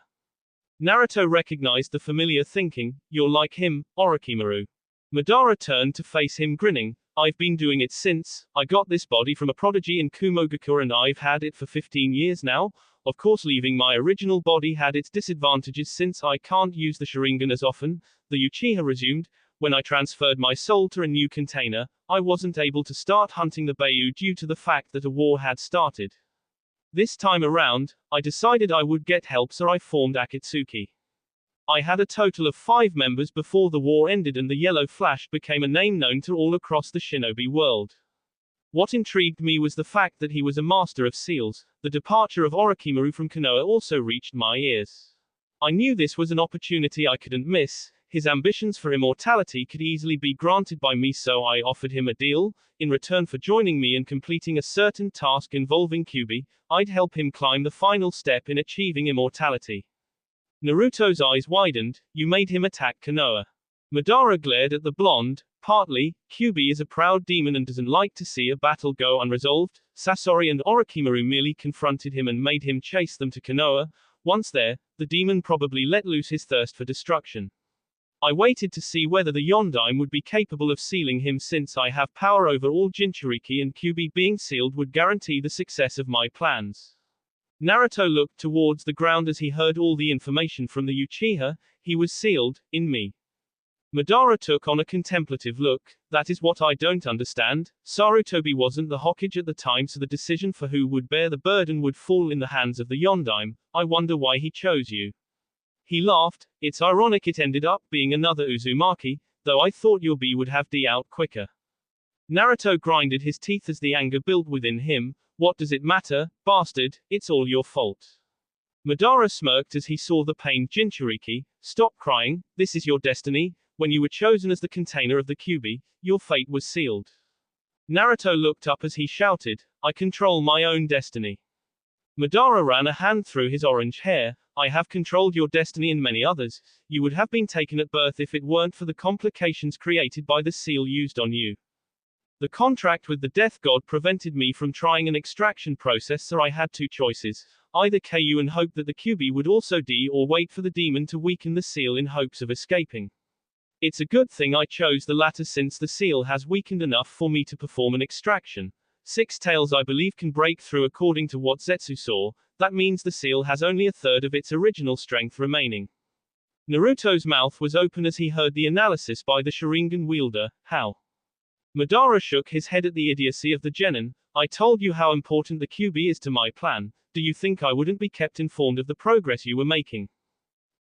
Naruto recognized the familiar thinking. "You're like him, Orochimaru." Madara turned to face him grinning. "I've been doing it since I got this body from a prodigy in Kumogakure and I've had it for 15 years now. Of course leaving my original body had its disadvantages since I can't use the Sharingan as often." The Uchiha resumed. "When I transferred my soul to a new container, I wasn't able to start hunting the Beiyu due to the fact that a war had started. This time around, I decided I would get help, so I formed Akatsuki. I had a total of 5 members before the war ended and the Yellow Flash became a name known to all across the shinobi world. What intrigued me was the fact that he was a master of seals. The departure of Orochimaru from Konoha also reached my ears. I knew this was an opportunity I couldn't miss. His ambitions for immortality could easily be granted by me, so I offered him a deal. In return for joining me and completing a certain task involving Kyuubi, I'd help him climb the final step in achieving immortality." Naruto's eyes widened. "You made him attack Konoha." Madara glared at the blonde. "Partly, Kyuubi is a proud demon and doesn't like to see a battle go unresolved. Sasori and Orochimaru merely confronted him and made him chase them to Konoha. Once there, the demon probably let loose his thirst for destruction. I waited to see whether the Yondaime would be capable of sealing him, since I have power over all Jinchuriki and Kyuubi being sealed would guarantee the success of my plans. Naruto looked towards the ground as he heard all the information from the Uchiha. He was sealed, in me. Madara took on a contemplative look. That is what I don't understand. Sarutobi wasn't the Hokage at the time, so the decision for who would bear the burden would fall in the hands of the Yondaime. I wonder why he chose you. He laughed. It's ironic it ended up being another Uzumaki, though I thought your B would have D out quicker. Naruto grinded his teeth as the anger built within him. What does it matter, bastard? It's all your fault. Madara smirked as he saw the pained Jinchuriki. Stop crying, this is your destiny. When you were chosen as the container of the Kyuubi, your fate was sealed. Naruto looked up as he shouted, I control my own destiny. Madara ran a hand through his orange hair. I have controlled your destiny and many others. You would have been taken at birth if it weren't for the complications created by the seal used on you. The contract with the death god prevented me from trying an extraction process, so I had two choices. Either KU and hope that the Kyuubi would also D, or wait for the demon to weaken the seal in hopes of escaping. It's a good thing I chose the latter, since the seal has weakened enough for me to perform an extraction. Six tails I believe can break through according to what Zetsu saw. That means the seal has only a third of its original strength remaining. Naruto's mouth was open as he heard the analysis by the Sharingan wielder. How? Madara shook his head at the idiocy of the genin. I told you how important the Kyuubi is to my plan. Do you think I wouldn't be kept informed of the progress you were making?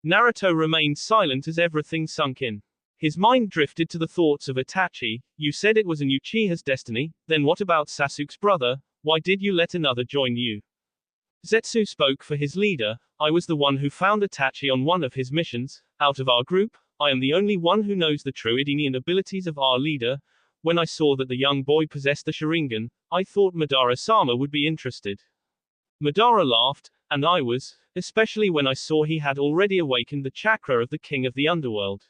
Naruto remained silent as everything sunk in. His mind drifted to the thoughts of Itachi. You said it was an Uchiha's destiny, then what about Sasuke's brother? Why did you let another join you? Zetsu spoke for his leader. I was the one who found Itachi on one of his missions. Out of our group, I am the only one who knows the true Idinian abilities of our leader. When I saw that the young boy possessed the Sharingan, I thought Madara-sama would be interested. Madara laughed, and I was, especially when I saw he had already awakened the chakra of the king of the underworld.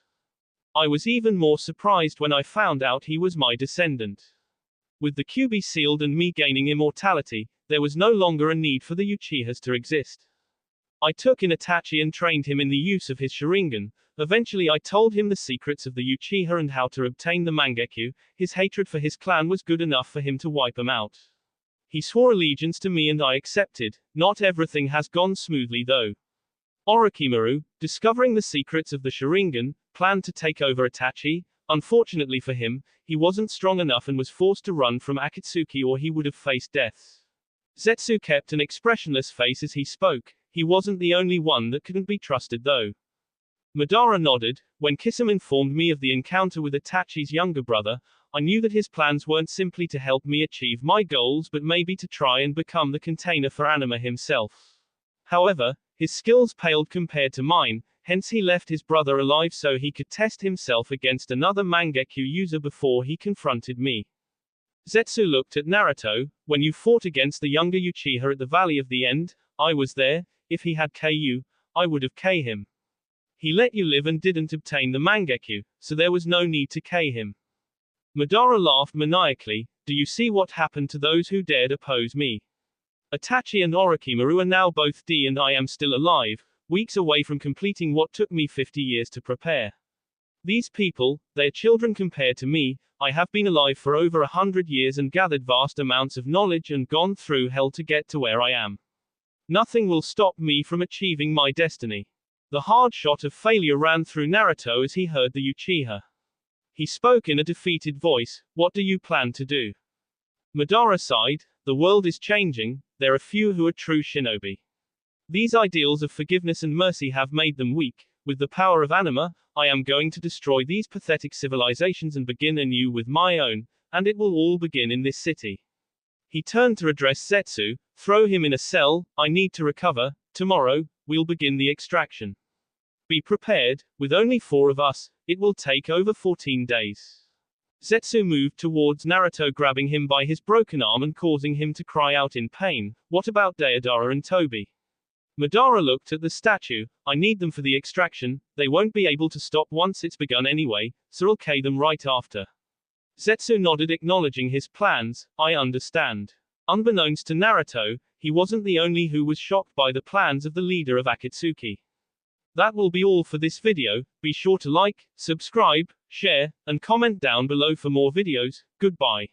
I was even more surprised when I found out he was my descendant. With the Kyuubi sealed and me gaining immortality, there was no longer a need for the Uchihas to exist. I took in Itachi and trained him in the use of his Sharingan. Eventually I told him the secrets of the Uchiha and how to obtain the Mangekyo. His hatred for his clan was good enough for him to wipe them out. He swore allegiance to me and I accepted. Not everything has gone smoothly though. Orochimaru, discovering the secrets of the Sharingan, planned to take over Itachi. Unfortunately for him, he wasn't strong enough and was forced to run from Akatsuki, or he would have faced death. Zetsu kept an expressionless face as he spoke. He wasn't the only one that couldn't be trusted though. Madara nodded. When Kisame informed me of the encounter with Itachi's younger brother, I knew that his plans weren't simply to help me achieve my goals, but maybe to try and become the container for Anima himself. However, his skills paled compared to mine, hence he left his brother alive so he could test himself against another Mangekyo user before he confronted me. Zetsu looked at Naruto. When you fought against the younger Uchiha at the Valley of the End, I was there. If he had KU, I would have K him. He let you live and didn't obtain the Mangekyo, so there was no need to K him. Madara laughed maniacally. Do you see what happened to those who dared oppose me? Itachi and Orochimaru are now both D and I am still alive, weeks away from completing what took me 50 years to prepare. These people, their children compared to me, I have been alive for over 100 years and gathered vast amounts of knowledge and gone through hell to get to where I am. Nothing will stop me from achieving my destiny. The hard shot of failure ran through Naruto as he heard the Uchiha. He spoke in a defeated voice. What do you plan to do? Madara sighed. The world is changing. There are few who are true shinobi. These ideals of forgiveness and mercy have made them weak. With the power of Anima, I am going to destroy these pathetic civilizations and begin anew with my own, and it will all begin in this city. He turned to address Zetsu. Throw him in a cell. I need to recover. Tomorrow, we'll begin the extraction. Be prepared. With only 4 of us, it will take over 14 days. Zetsu moved towards Naruto, grabbing him by his broken arm and causing him to cry out in pain. What about Deidara and Tobi? Madara looked at the statue. I need them for the extraction. They won't be able to stop once it's begun anyway, so I'll K them right after. Zetsu nodded, acknowledging his plans. I understand. Unbeknownst to Naruto, he wasn't the only who was shocked by the plans of the leader of Akatsuki. That will be all for this video. Be sure to like, subscribe, share, and comment down below for more videos. Goodbye.